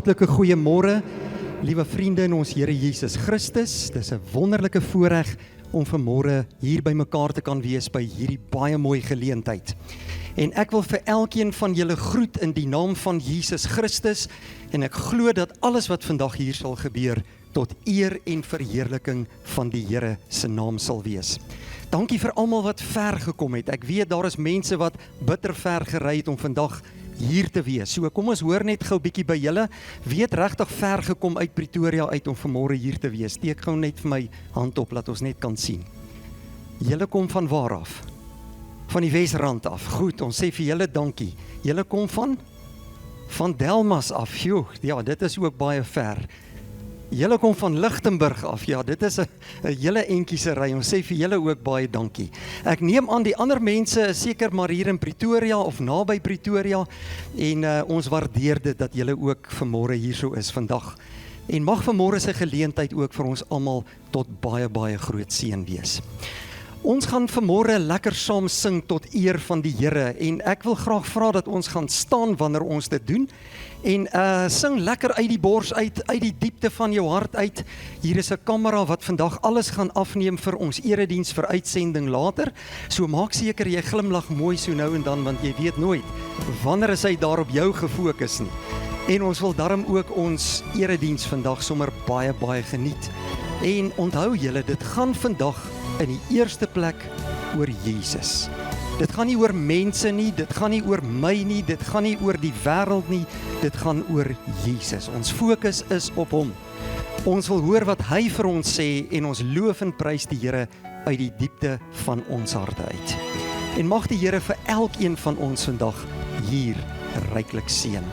Hartlike goeiemôre, liewe vriende in ons Here Jesus Christus. Dis 'n wonderlike voorreg om vanmôre hier by mekaar te kan wees by hierdie baie mooi geleentheid. En ek wil vir elkeen van julle groet in die naam van Jesus Christus en ek glo dat alles wat vandag hier sal gebeur tot eer en verheerliking van die Here se naam sal wees. Dankie vir almal wat ver gekom het. Ek weet daar is mense wat bitter ver gery het om vandag hier te wees. So kom ons hoor net gou bietjie by julle. Wie het regtig ver gekom uit Pretoria uit om vanmôre hier te wees? Steek gou net vir my hand op, laat ons net kan sien. Julle kom van waar af? Van die Wesrand af. Goed, ons sê vir julle dankie. Julle kom van Delmas af. Joh, ja, dit is ook baie ver. Julle kom van Lichtenburg af. Ja, dit is 'n hele entjie se ry. Ons sê vir julle ook baie dankie. Ek neem aan die ander mense is seker maar hier in Pretoria of naby Pretoria en ons waardeer dit dat julle ook vanmôre hierso is vandag. En mag vanmôre se geleentheid ook vir ons almal tot baie groot seën wees. Ons gaan vanmôre lekker saam sing tot eer van die Here en ek wil graag vra dat ons gaan staan wanneer ons dit doen en sing lekker uit die bors uit die diepte van jou hart uit. Hier is 'n kamera wat vandag alles gaan afneem vir ons erediens vir uitsending later. So maak seker jy glimlag mooi so nou en dan want jy weet nooit wanneer is hy daar op jou gefokus nie. En ons wil daarom ook ons erediens vandag sommer baie geniet. En onthou julle, dit gaan vandag in die eerste plek oor Jesus. Dit gaan nie oor mense nie, dit gaan nie oor my nie, dit gaan nie oor die wêreld nie, dit gaan oor Jesus. Ons fokus is op hom. Ons wil hoor wat hy vir ons sê en ons loof en prys die Here uit die diepte van ons harte uit. En mag die Here vir elkeen van ons vandag hier ryklik seën.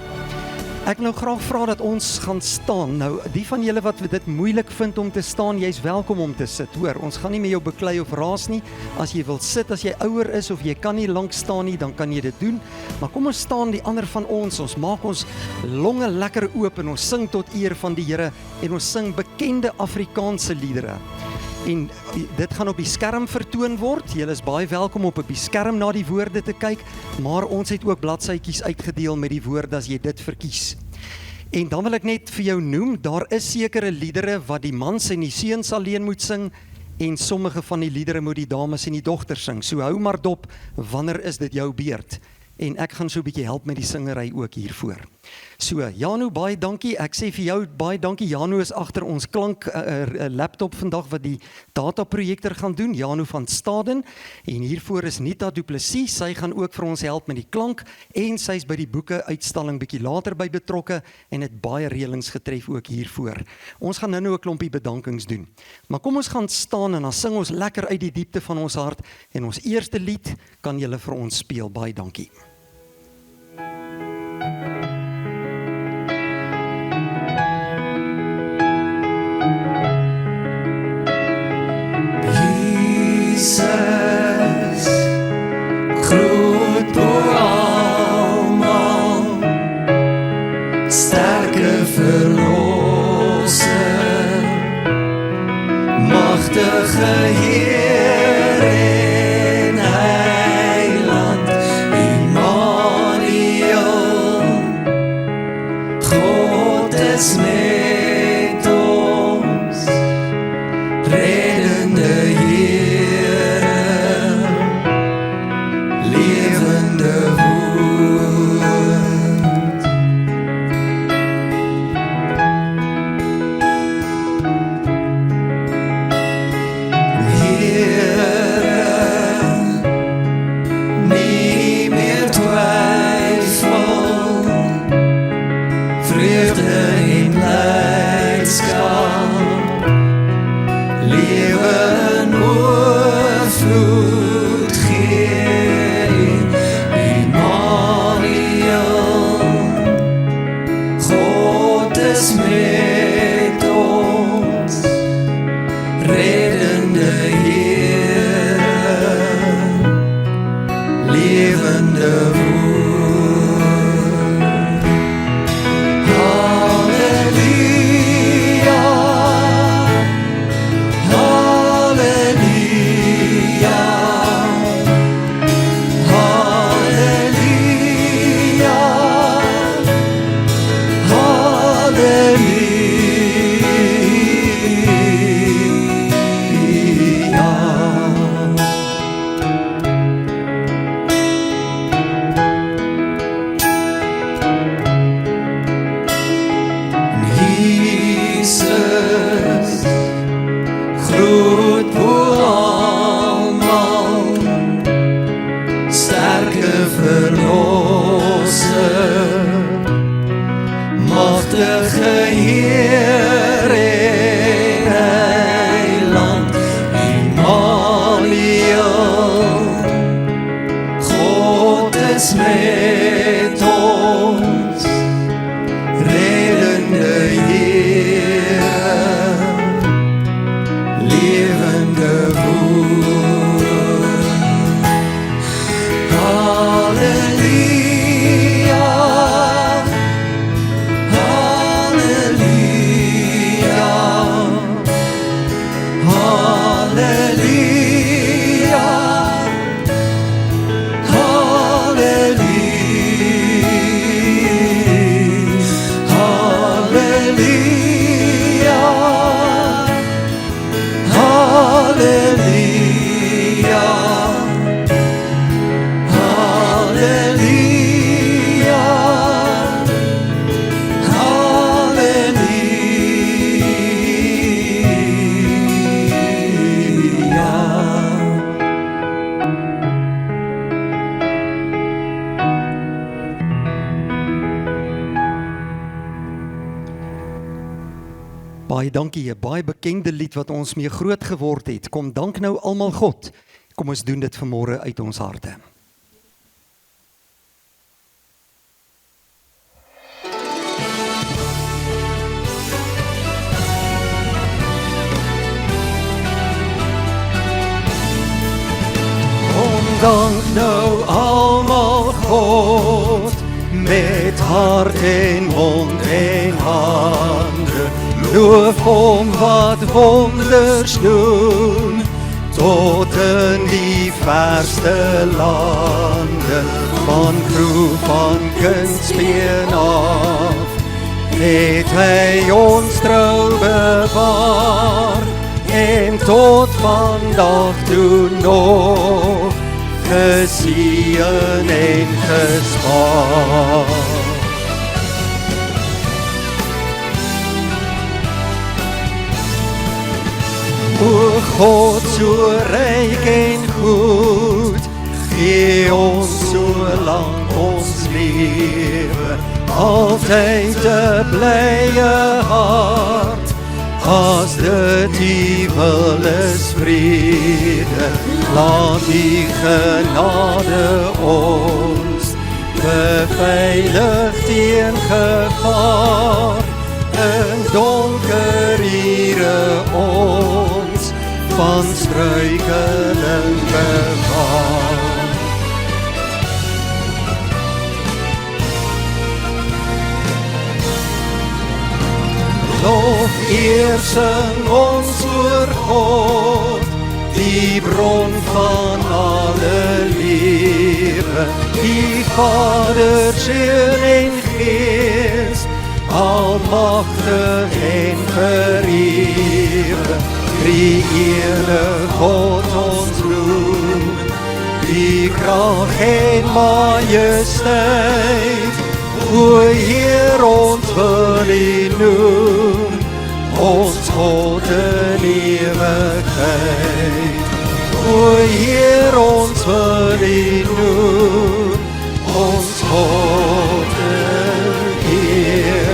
Ek wil nou graag vra dat ons gaan staan. Nou, die van julle wat dit moeilik vind om te staan, jy's welkom om te sit, hoor. Ons gaan nie met jou beklei of raas nie. As jy wil sit, as jy ouer is of jy kan nie lank staan nie, dan kan jy dit doen. Maar kom ons staan die ander van ons maak ons longe lekker oop en ons sing tot eer van die Here en ons sing bekende Afrikaanse liedere. En dit gaan op die skerm vertoon word. Julle is baie welkom op die skerm na die woorde te kyk, maar ons het ook bladsytjies uitgedeel met die woorde as jy dit verkies. En dan wil ek net vir jou noem, daar is sekere liedere wat die mans en die seuns alleen moet sing, en sommige van die liedere moet die dames en die dogters sing. So hou maar dop, wanneer is dit jou beurt? En ek gaan so 'n bietjie help met die singery ook hiervoor. So, Janu, baie dankie. Ek sê vir jou baie dankie. Janu is agter ons klank laptop vandag wat die dataprojektor gaan doen, Janu van Staden. En hiervoor is Nita Du Plessis, sy gaan ook vir ons help met die klank en sy is by die boeke uitstalling bietjie later by betrokke en het baie reëlings getref ook hiervoor. Ons gaan nou 'n klompie bedankings doen. Maar kom ons gaan staan en dan sing ons lekker uit die diepte van ons hart en ons eerste lied kan julle vir ons speel. Baie dankie. Jesus, groot bo almal, sterke verlosser, magtige Heer en Heiland, Immanuel, God is met ons, reddende Heer. Baie dankie, 'n baie bekende lied wat ons mee groot geword het. Kom dank nou almal God. Kom ons doen dit vanmôre uit ons harte. Kom dank nou almal God, met hart en mond en hande. loof hom wat wonders doen, tot in die verste lande, van kroeg van kunstbeen af, het hy ons trou bewaar, en tot vandag toe nog, geseën en gespaar. O God, so ryk en goed, gee ons so lang ons lewe, altyd 'n blye hart, as dit U wil is vrede, laat U genade ons beveilig teen gevaar, in donker ure ons van struikeling bewaar. Lof eer sing ons voor God, die bron van alle lewe, die Vader, Seun en Gees, almagtig en verhewe, drie-ene God ons roem, die krag en majesteit, o Heer, ons wil U noem, ons God in ewigheid. O Heer, ons wil U noem, ons God in ewigheid.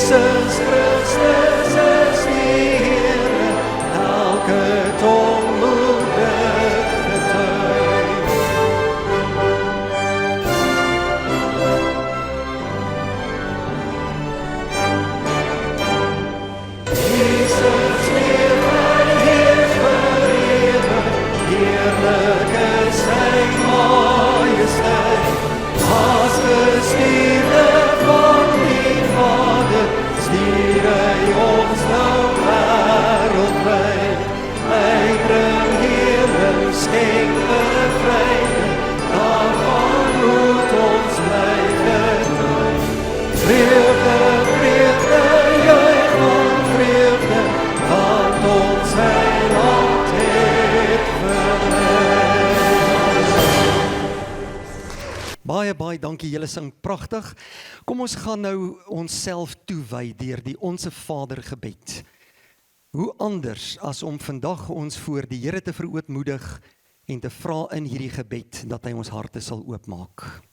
Jesus Christus is die Here, elke tong moet dit getuig. Jesus leef, hy heers vir eeuwig, heerlik is sy majesteit, as gestuurde van die Vader, stuur hy ons nou wêreldwyd. Hy bring heerlik, skenk bevryding, daarvan moet ons bly getuig. Vreugde, vreugde, juich van vreugde, want ons Heiland het verlei. Baie dankie, julle sing pragtig. Kom ons gaan nou onsself toewy deur die Onse Vader gebed. Hoe anders as om vandag ons voor die Here te verootmoedig en te vra in hierdie gebed dat hy ons harte sal oopmaak.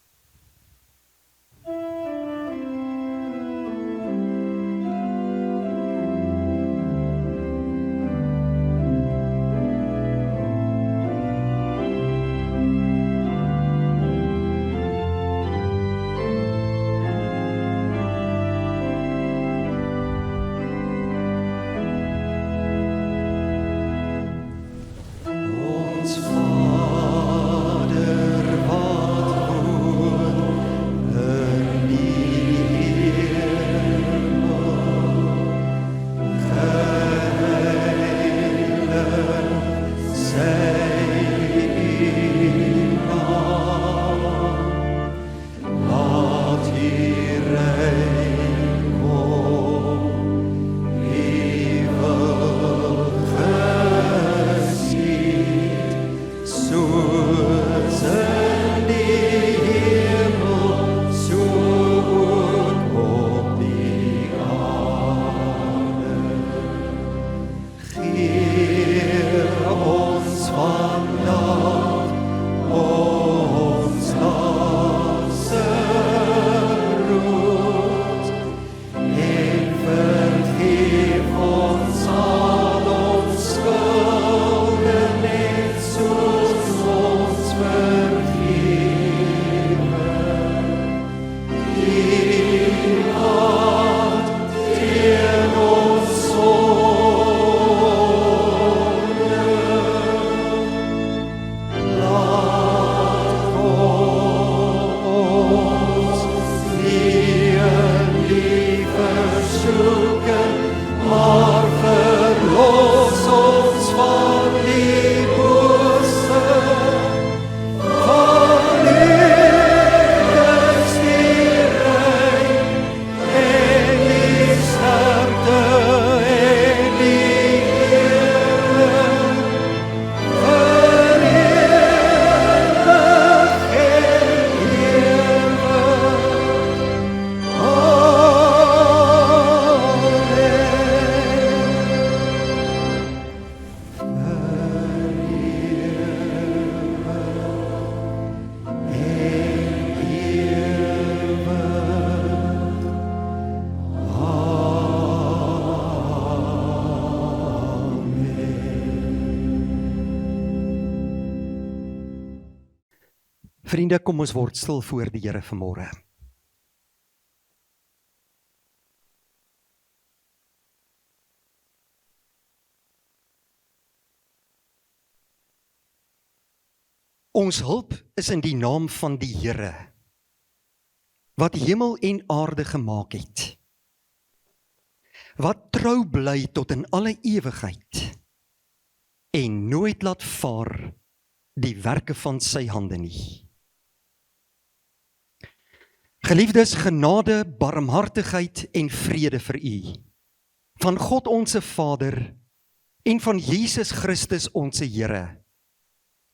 Vriende, kom ons word stil voor die Here vanmôre. Ons hulp is in die naam van die Here, wat hemel en aarde gemaak het, wat trou bly tot in alle ewigheid, en nooit laat vaar die werke van sy hande nie. Geliefdes, genade, barmhartigheid en vrede vir u, van God onse Vader en van Jesus Christus onse Here,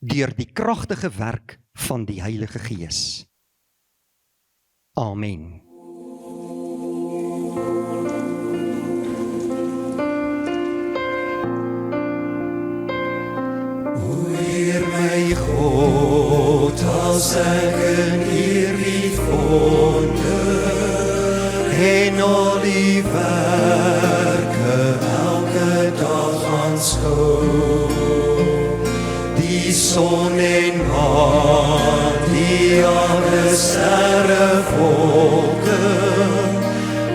deur die kragtige werk van die Heilige Gees. Amen. Heer my God, as ek in hierdie wonder en al die werke elke dag aanskou. Die son en maan, die aarde sterrewolke,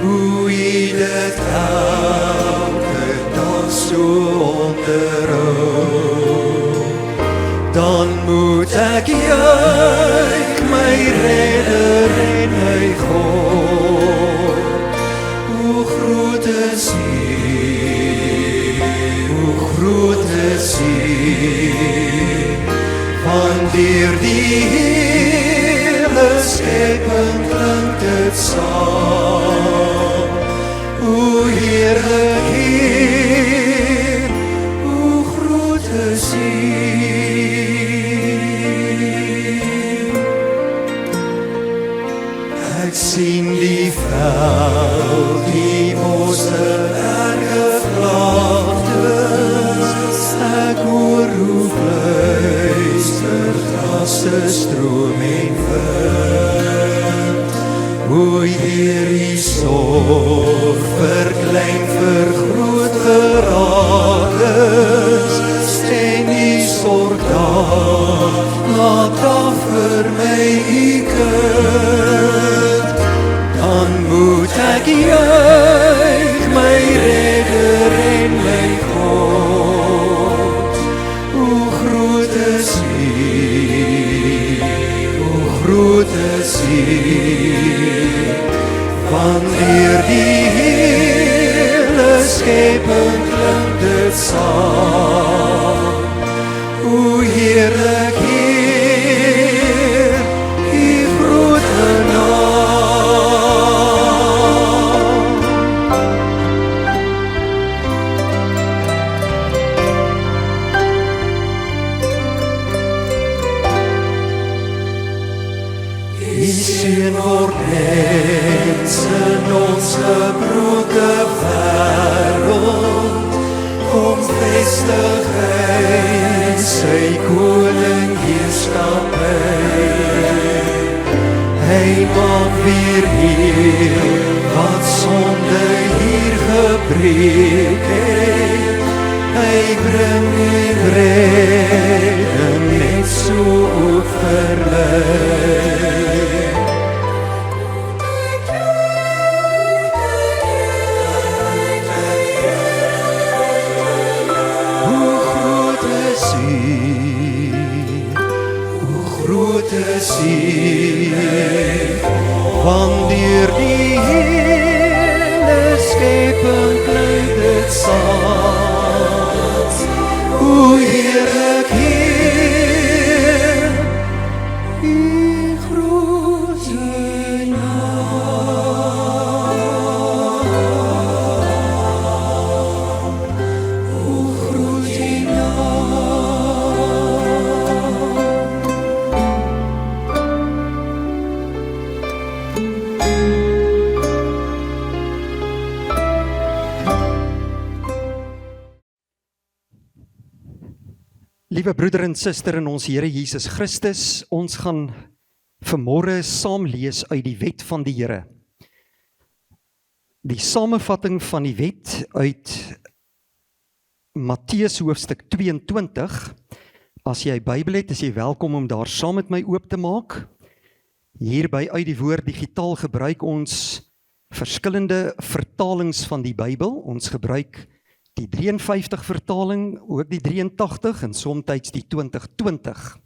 hoe U dit elke dag so onderhou. Dan moet ek juig my Redder en my God. Hoe groot is U, hoe groot is U, van deur die hele skepping klink dit saam. Hoe heerlik Heer, hoe groot is U. Ek sien die veld, die bosse, berge, vlaktes. Ek hoor hoe fluister grasse, stroom en wind. Hoe Heer U sorg vir klein, vir groot geraaktes. En U sorg dag na dag vir my U kind. Dan moet ek juig my Redder en my God. Hoe groot is U, hoe groot is U, wanneer die hele skepping klink dit saam. Hoe heerlik Heer, U grote naam. Seën word mens in ons gebroke wêreld, kom vestig Hy sy koningheerskappy. Hy maak weer heel wat sonde hier gebreek het. Hy bring die redding net so verlei. Want deur die hele skepping klink dit saam. Hoe heerlik Heer, U grote naam. Hoe groot U naam. Liewe broeder en suster in ons Here Jesus Christus, ons gaan vanmôre saam lees uit die wet van die Here. Die samevatting van die wet uit Matteus hoofstuk 22. As jy 'n Bybel het, is jy welkom om daar saam met my oop te maak. Hier by Uit die Woord Digitaal gebruik ons verskillende vertalings van die Bybel. Ons gebruik die 53 vertaling, ook die 83 en somtyds die 2020.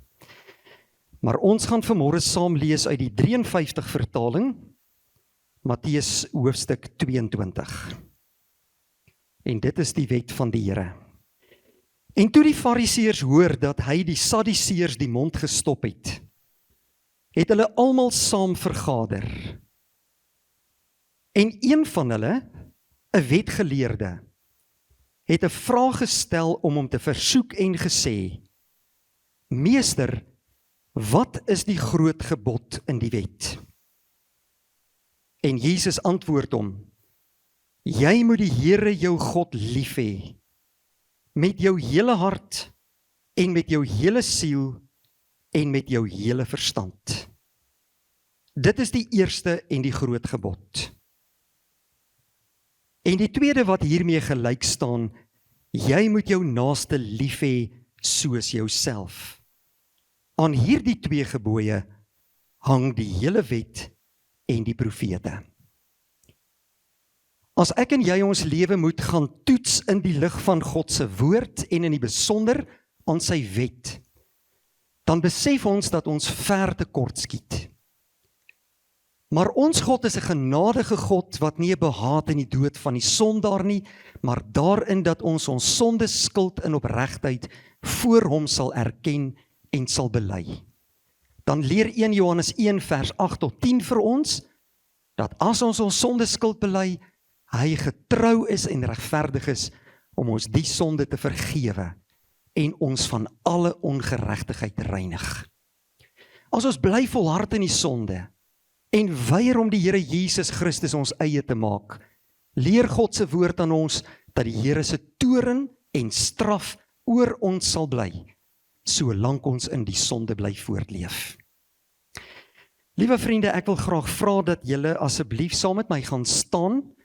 Maar ons gaan vanmôre saam lees uit die 53 vertaling, Matteus hoofstuk 22. En dit is die wet van die Here. En toe die Fariseërs hoor dat hy die Sadduseërs die mond gestop het, het hulle almal saam vergader. En een van hulle, 'n wetgeleerde, het 'n vraag gestel om hom te versoek en gesê: Meester, wat is die groot gebod in die wet? En Jesus antwoord hom: Jy moet die Here jou God lief hê, met jou hele hart en met jou hele siel en met jou hele verstand. Dit is die eerste en die groot gebod. En die tweede wat hiermee gelyk staan, jy moet jou naaste lief hê soos jouself. Aan hierdie 2 gebooie hang die hele wet en die profete. As ek en jy ons lewe moet gaan toets in die lig van God se woord en in die besonder aan sy wet, dan besef ons dat ons ver te kort skiet. Maar ons God is 'n genadige God wat nie behaat in die dood van die sondaar nie, maar daarin dat ons sonde skuld in opregtheid voor hom sal erken en sal bely. Dan leer 1 Johannes 1 vers 8 tot 10 vir ons, dat as ons sonde skuld bely, hy getrou is en regverdig is om ons die sonde te vergewe en ons van alle ongeregtigheid reinig. As ons bly volhard in die sonde en weier om die Here Jesus Christus ons eie te maak, leer God se woord aan ons dat die Here se toorn en straf oor ons sal bly, solank ons in die sonde bly voortleef. Liewe vriende, ek wil graag vra dat julle asseblief saam met my gaan staan.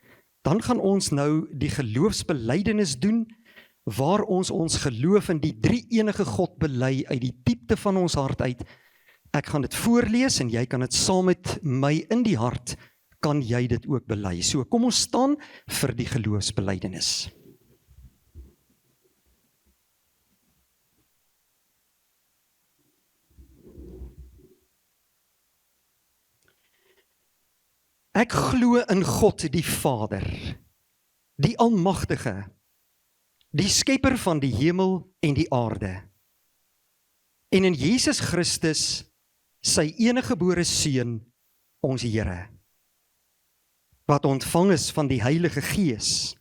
Dan gaan ons nou die geloofsbelydenis doen, waar ons geloof in die drie enige God bely uit die diepte van ons hart uit. Ek gaan dit voorlees en jy kan dit saam met my in die hart, kan jy dit ook bely. So kom ons staan vir die geloofsbelydenis. Ek glo in God die Vader, die Almagtige, die skepper van die hemel en die aarde, en in Jesus Christus, sy eniggebore Seun, ons Here, wat ontvang is van die Heilige Gees,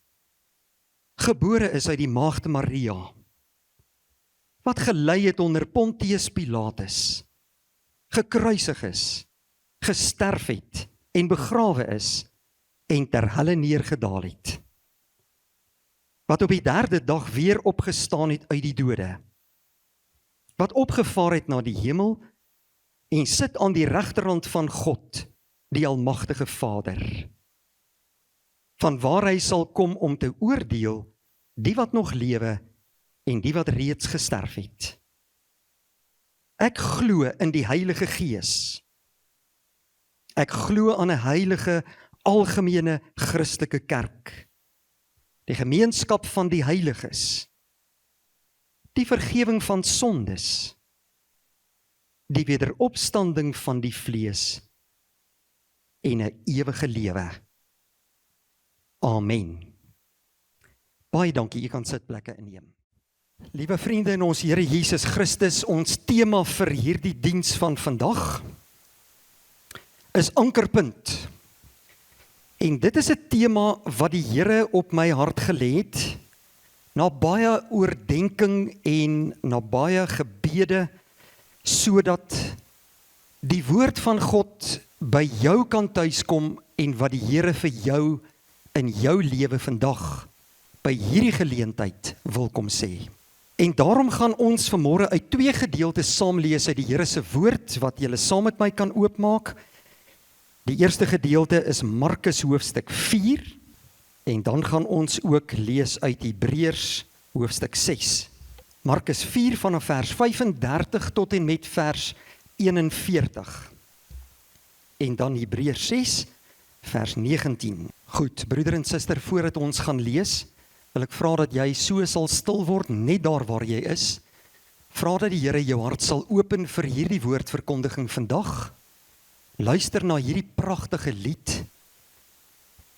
gebore is uit die maagd Maria, wat gelei het onder Pontius Pilatus, gekruisig is, gesterf het, en begrawe is, en ter helle neergedaal het, wat op die 3de dag weer opgestaan het uit die dode, wat opgevaar het na die hemel, en sit aan die regterhand van God, die Almagtige Vader, van waar hy sal kom om te oordeel, die wat nog lewe, en die wat reeds gesterf het. Ek glo in die Heilige Gees. Ek glo aan 'n heilige, algemene Christelike kerk, die gemeenskap van die heiliges, die vergewing van sondes, die wederopstanding van die vlees en 'n ewige lewe. Amen. Baie dankie, u kan sitplekke inneem. Liewe vriende in ons Here Jesus Christus, ons tema vir hierdie diens van vandag is ankerpunt. En dit is 'n tema wat die Here op my hart gelê het, na baie oordeenking en na baie gebede, sodat die woord van God by jou kan tuiskom en wat die Here vir jou in jou lewe vandag by hierdie geleentheid wil kom sê. En daarom gaan ons vanmôre uit 2 gedeeltes saam lees uit die Here se woord, wat julle saam met my kan oopmaak. Die eerste gedeelte is Markus hoofstuk 4, en dan gaan ons ook lees uit Hebreërs hoofstuk 6. Markus 4 vanaf vers 35 tot en met vers 41. En dan Hebreërs 6 vers 19. Goed, broeder en suster, voordat ons gaan lees, wil ek vra dat jy so sal stil word, net daar waar jy is. Vra dat die Here jou hart sal open vir hierdie woordverkondiging vandag. Luister na hierdie pragtige lied,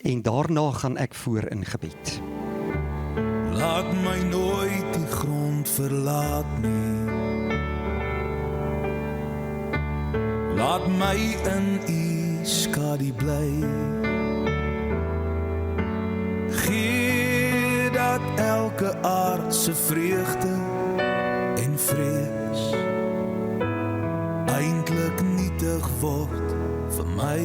en daarna gaan ek voor in gebed. Laat my nooit die grond verlaat nie. Laat my in u skadu bly. Gee dat elke aardse vreugde en vrees eintlik nietig word vir my.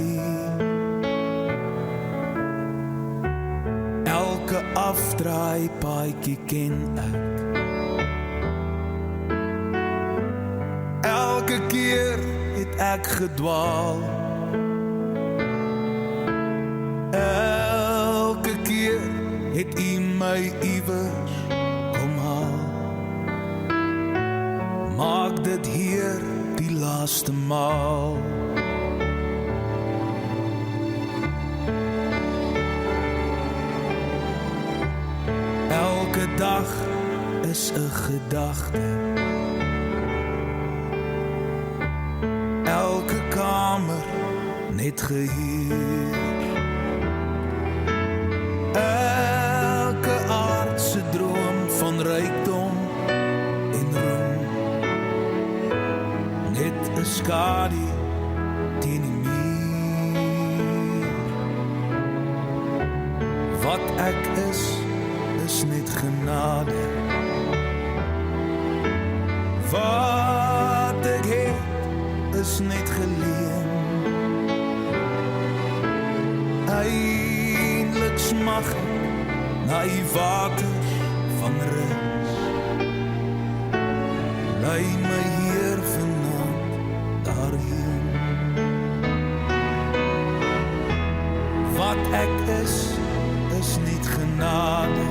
Elke afdraai paadjie ken ek. Elke keer het ek gedwaal. Elke keer het U my iewers kom haal. Maak dit Heer die laaste maal. Elke dag is 'n gedagte. Elke kamer net gehuur. Elke aardse droom van rykdom en roem. Net 'n skadu teen die muur. Wat ek is net genade. Wat ek het is net geleen. Eindelijk smag ek na U waters van rus. Lei my Heer vanaand daarheen. Wat ek is net genade.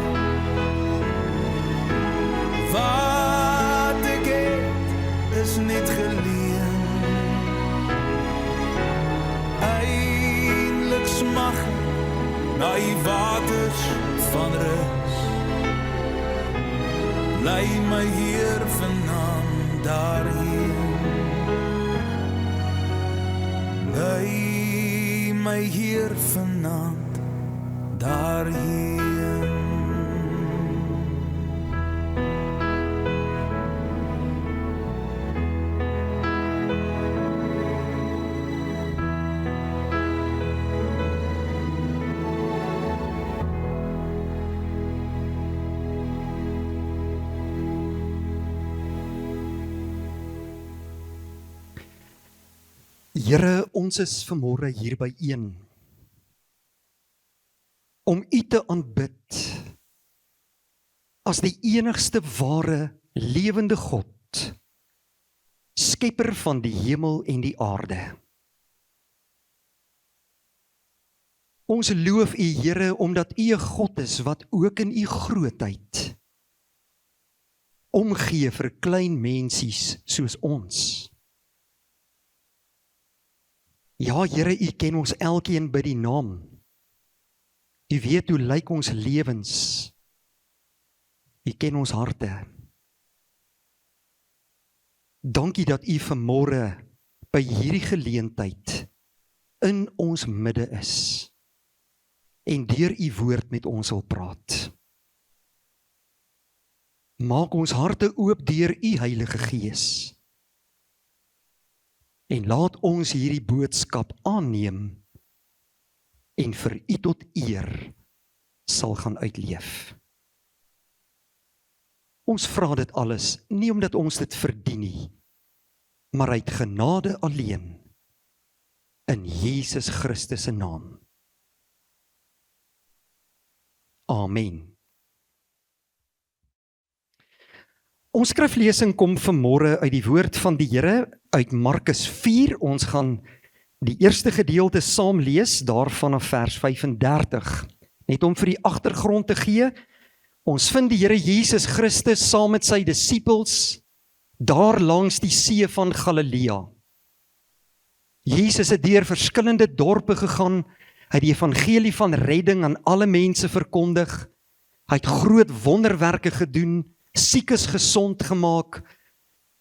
Wat ek het is net geleen. Eindelijk smag ek na U waters van rus. Lei my Heer vanaand daarheen. Lei my Heer vanaand daarheen. Here, ons is vanmôre hier byeen om U te aanbid as die enigste ware lewende God, skepper van die hemel en die aarde. Ons loof U, Here, omdat U 'n God is wat ook in U grootheid omgee vir klein mensies soos ons. Ja, Here, U ken ons elkeen by die naam. U weet hoe lyk ons lewens. U ken ons harte. Dankie dat U vanmôre by hierdie geleentheid in ons midde is en deur U woord met ons wil praat. Maak ons harte oop deur U Heilige Gees. En laat ons hierdie boodskap aanneem en vir U tot eer sal gaan uitleef. Ons vra dit alles, nie omdat ons dit verdien nie, maar uit genade alleen, in Jesus Christus se naam. Amen. Ons skriflesing kom vanmôre uit die woord van die Here, uit Markus 4. Ons gaan die eerste gedeelte saam lees, daarvan af vers 35. Net om vir die agtergrond te gee, ons vind die Here Jesus Christus saam met sy disippels daar langs die see van Galilea. Jesus het deur verskillende dorpe gegaan, hy het die evangelie van redding aan alle mense verkondig, hy het groot wonderwerke gedoen, siekes gesond gemaak,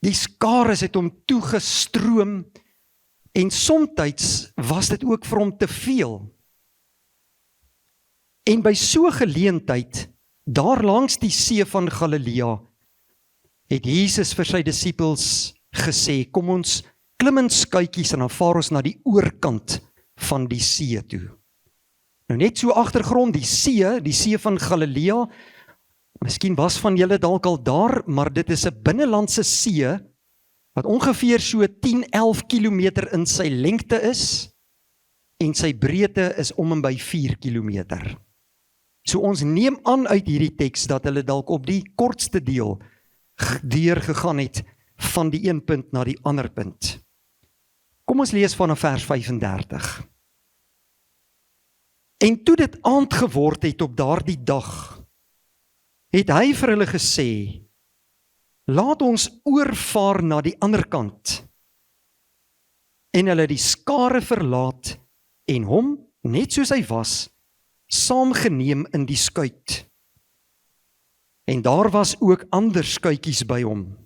die skares het hom toegestroom, en somtyds was dit ook vir hom te veel. En by so geleentheid, daar langs die see van Galilea, het Jesus vir sy disippels gesê, kom ons klim in skuitjies en dan vaar ons na die oorkant van die see toe. Nou net so agtergrond, die see van Galilea, miskien was van julle dalk al daar, maar dit is 'n binnelandse see, wat ongeveer so 10-11 kilometer in sy lengte is, en sy breedte is om en by 4 kilometer. So ons neem aan uit hierdie teks, dat hulle dalk op die kortste deel deurgegaan het, van die een punt na die ander punt. Kom ons lees vanaf vers 35. En toe dit aand geword het op daardie dag, het hy vir hulle gesê, laat ons oorvaar na die ander kant. En hulle die skare verlaat en hom, net soos hy was, saamgeneem in die skuit. En daar was ook ander skuitjies by hom.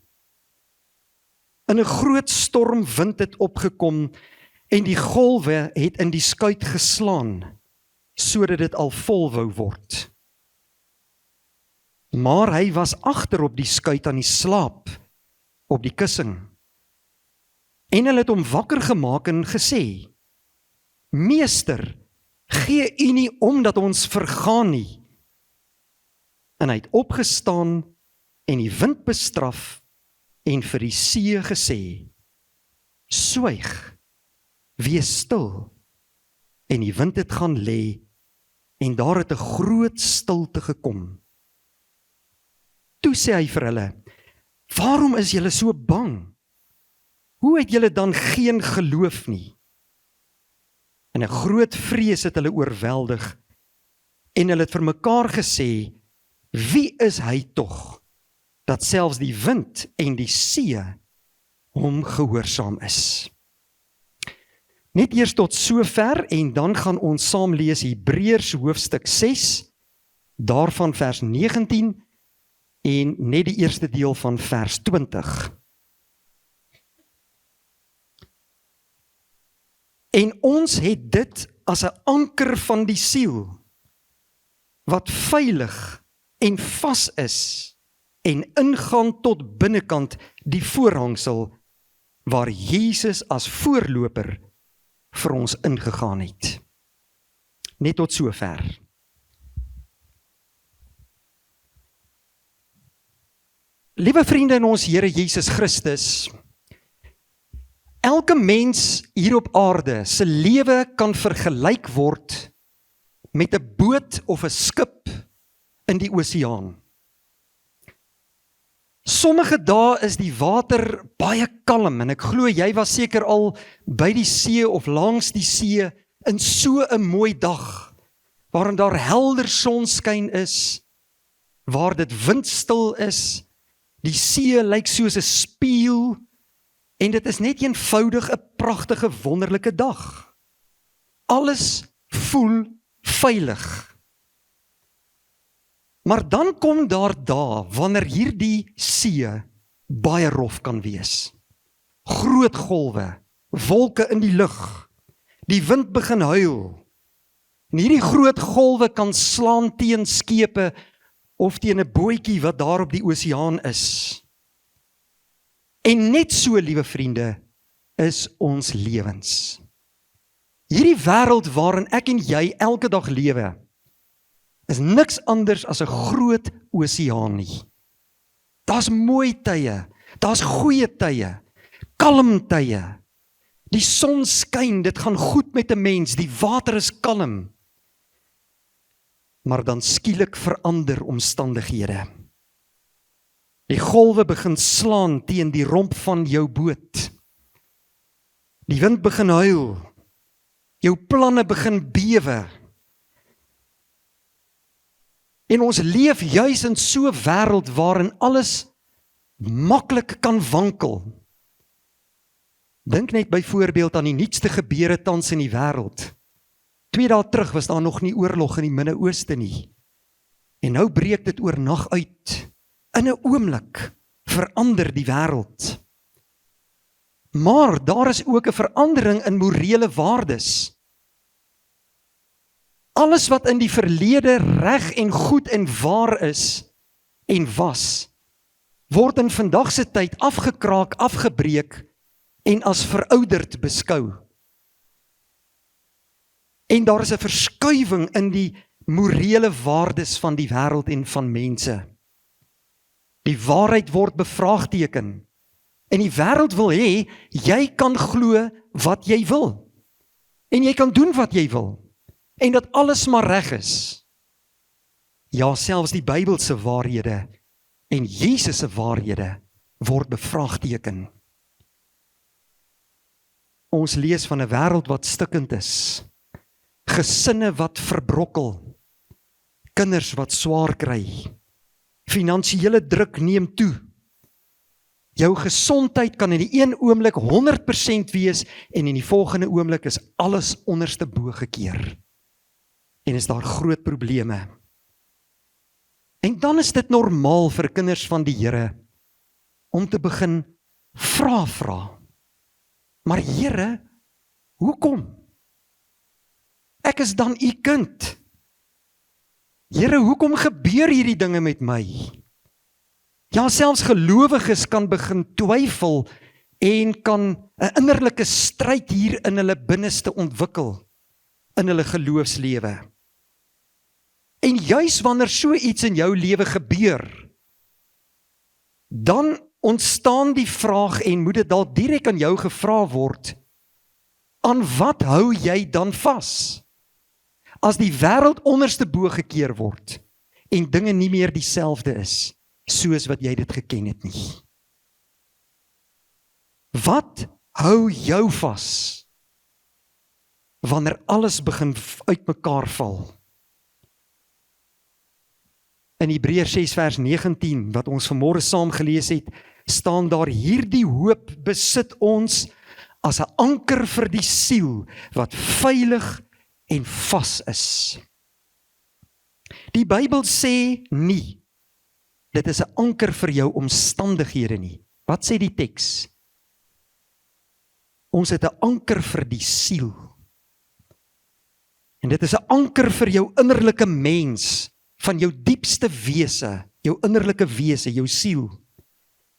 In 'n groot stormwind het opgekom en die golwe het in die skuit geslaan, sodat dit al vol wou word. Maar hy was agter op die skuit aan die slaap, op die kussing. En hulle het hom wakker gemaak en gesê, Meester, gee u nie om dat ons vergaan nie. En hy het opgestaan en die wind bestraf en vir die see gesê, swyg, wees stil. En die wind het gaan lê en daar het 'n groot stilte gekom. Toe sê hy vir hulle, waarom is julle so bang? Hoe het julle dan geen geloof nie? En 'n groot vrees het hulle oorweldig en hulle het vir mekaar gesê, wie is hy tog, dat selfs die wind en die see hom gehoorsaam is? Net eers tot sover en dan gaan ons saam lees Hebreërs hoofstuk 6, daarvan vers 19 en net die eerste deel van vers 20. En ons het dit as 'n anker van die siel, wat veilig en vas is en ingaan tot binnekant die voorhangsel, waar Jesus as voorloper vir ons ingegaan het. Net tot sover. Liewe vriende in ons Here Jesus Christus, elke mens hier op aarde se lewe kan vergelyk word met 'n boot of 'n skip in die oseaan. Sommige dae is die water baie kalm en ek glo jy was seker al by die see of langs die see in so 'n mooi dag, waarin daar helder sonskyn is, waar dit windstil is, die see lyk soos 'n spieël en dit is net eenvoudig 'n pragtige wonderlike dag. Alles voel veilig. Maar dan kom daar dae wanneer hierdie see baie rof kan wees. Groot golwe, wolke in die lug, die wind begin huil. En hierdie groot golwe kan slaan teen skepe of teen 'n bootjie wat daar op die oseaan is. En net so, liewe vriende, is ons lewens. Hierdie wêreld waarin ek en jy elke dag lewe, is niks anders as 'n groot oseaan nie. Daar's mooi tye, daar's goeie tye, kalm tye. Die son skyn, dit gaan goed met 'n mens, die water is kalm. Maar dan skielik verander omstandighede. Die golwe begin slaan teen die romp van jou boot. Die wind begin huil. Jou planne begin bewe. En ons leef juis in so 'n wêreld waarin alles maklik kan wankel. Dink net byvoorbeeld aan die nuutste gebeure tans in die wêreld. 2 dae terug was daar nog nie oorlog in die Midde-Ooste nie. En nou breek dit oornag uit. In 'n oomblik verander die wêreld. Maar daar is ook 'n verandering in morele waardes. Alles wat in die verlede reg en goed en waar is en was, word in vandag se tyd afgekraak, afgebreek en as verouderd beskou. En daar is 'n verskuiwing in die morele waardes van die wêreld en van mense. Die waarheid word bevraagteken. En die wêreld wil hê, jy kan glo wat jy wil. En jy kan doen wat jy wil. En dat alles maar reg is. Ja, selfs die Bybelse waarhede en Jesus se waarhede word bevraagteken. Ons lees van 'n wêreld wat stikkend is. gesinne wat verbrokkel, kinders wat swaar kry, finansiële druk neem toe. Jou gesondheid kan in die een oomblik 100% wees en in die volgende oomblik is alles onderste bo gekeer. En is daar groot probleme. En dan is dit normaal vir kinders van die Here om te begin vra. Maar Here, hoekom? Ek is dan u kind. Here, hoekom gebeur hierdie dinge met my? Ja, selfs gelowiges kan begin twyfel en kan 'n innerlike stryd hier in hulle binneste ontwikkel, in hulle geloofslewe. En juis wanneer so iets in jou lewe gebeur, dan ontstaan die vraag en moet dit dalk direk aan jou gevra word, aan wat hou jy dan vas? As die wêreld onderste bo gekeer word en dinge nie meer dieselfde is, soos wat jy dit geken het nie. Wat hou jou vas wanneer alles begin uitmekaar val? In Hebreërs 6 vers 19, wat ons vanmôre saam gelees het, staan daar: hierdie hoop besit ons as 'n anker vir die siel, wat veilig en vas is. Die Bybel sê nie, dit is 'n anker vir jou omstandighede nie. Wat sê die teks? Ons het 'n anker vir die siel. En dit is 'n anker vir jou innerlike mens, van jou diepste wese, jou innerlike wese, jou siel.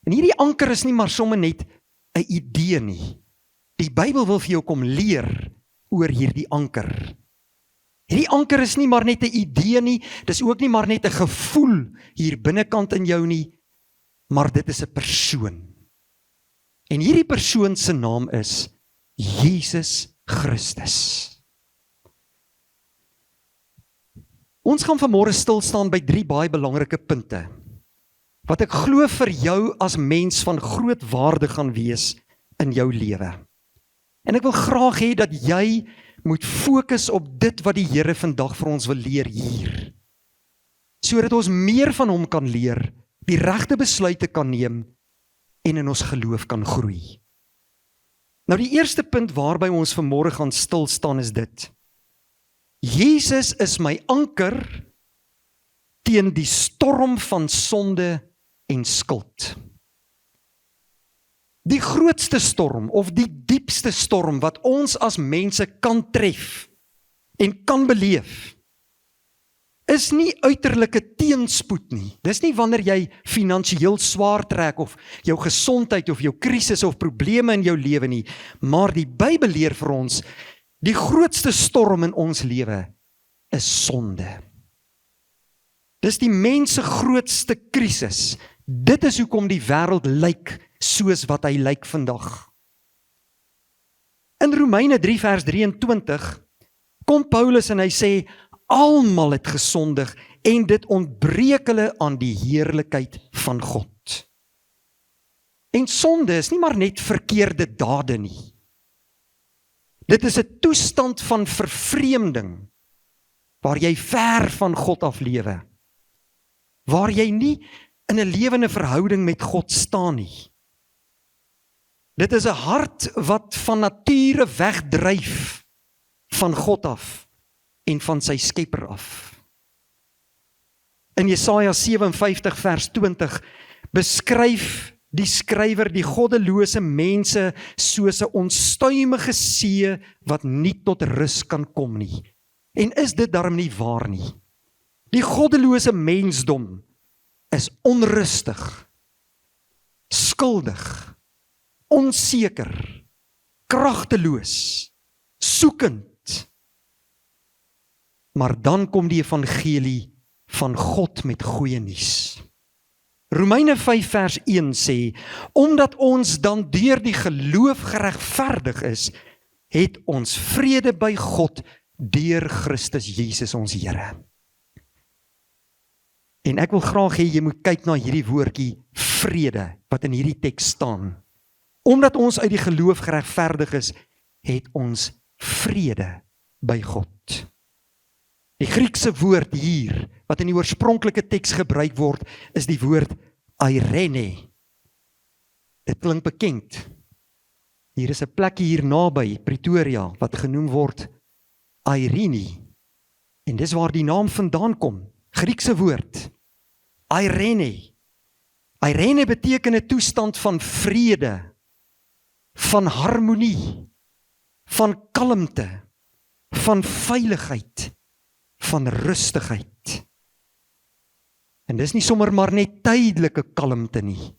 En hierdie anker is nie maar sommer net 'n idee nie. Die Bybel wil vir jou kom leer oor hierdie anker. Hierdie anker is nie maar net 'n idee nie, dis ook nie maar net 'n gevoel hier binnekant in jou nie, maar dit is 'n persoon. En hierdie persoon se naam is Jesus Christus. Ons gaan vanmôre stil staan by 3 baie belangrike punte, wat ek glo vir jou as mens van groot waarde gaan wees in jou lewe. En ek wil graag hê dat jy moet fokus op dit wat die Here vandag vir ons wil leer hier, sodat ons meer van hom kan leer, die regte besluite kan neem en in ons geloof kan groei. Nou die eerste punt waarby ons vanmôre gaan stil staan is dit: Jesus is my anker teen die storm van sonde en skuld. Die grootste storm of die diepste storm wat ons as mense kan tref en kan beleef, is nie uiterlike teenspoed nie. Dis nie wanneer jy finansiëel swaar trek of jou gesondheid of jou krisis of probleme in jou lewe nie, maar die Bybel leer vir ons, die grootste storm in ons lewe is sonde. Dis die mens se grootste krisis. Dit is hoekom die wêreld lyk soos wat hy lyk vandag. In Romeine 3 vers 23 kom Paulus en hy sê, almal het gesondig en dit ontbreek hulle aan die heerlikheid van God. En sonde is nie maar net verkeerde dade nie. Dit is 'n toestand van vervreemding, waar jy ver van God af lewe, waar jy nie in 'n lewende verhouding met God staan nie. Dit is 'n hart wat van nature wegdryf van God af en van sy Skepper af. In Jesaja 57 vers 20 beskryf die skrywer die goddelose mense soos 'n onstuimige see wat nie tot rus kan kom nie. En is dit darm nie waar nie? Die goddelose mensdom is onrustig, skuldig, onseker, kragteloos, soekend. Maar dan kom die evangelie van God met goeie nuus. Romeine 5 vers 1 sê, omdat ons dan deur die geloof geregverdig is, het ons vrede by God deur Christus Jesus ons Here. En ek wil graag hê jy moet kyk na hierdie woordjie vrede wat in hierdie teks staan. Omdat ons uit die geloof geregverdig is, het ons vrede by God. Die Griekse woord hier, wat in die oorspronklike teks gebruik word, is die woord eirene. Dit klink bekend. Hier is 'n plek hier naby Pretoria, wat genoem word Irene. En dis waar die naam vandaan kom. Griekse woord, eirene. Eirene beteken 'n toestand van vrede, van harmonie, van kalmte, van veiligheid, van rustigheid. En dis nie sommer maar net tydelike kalmte nie,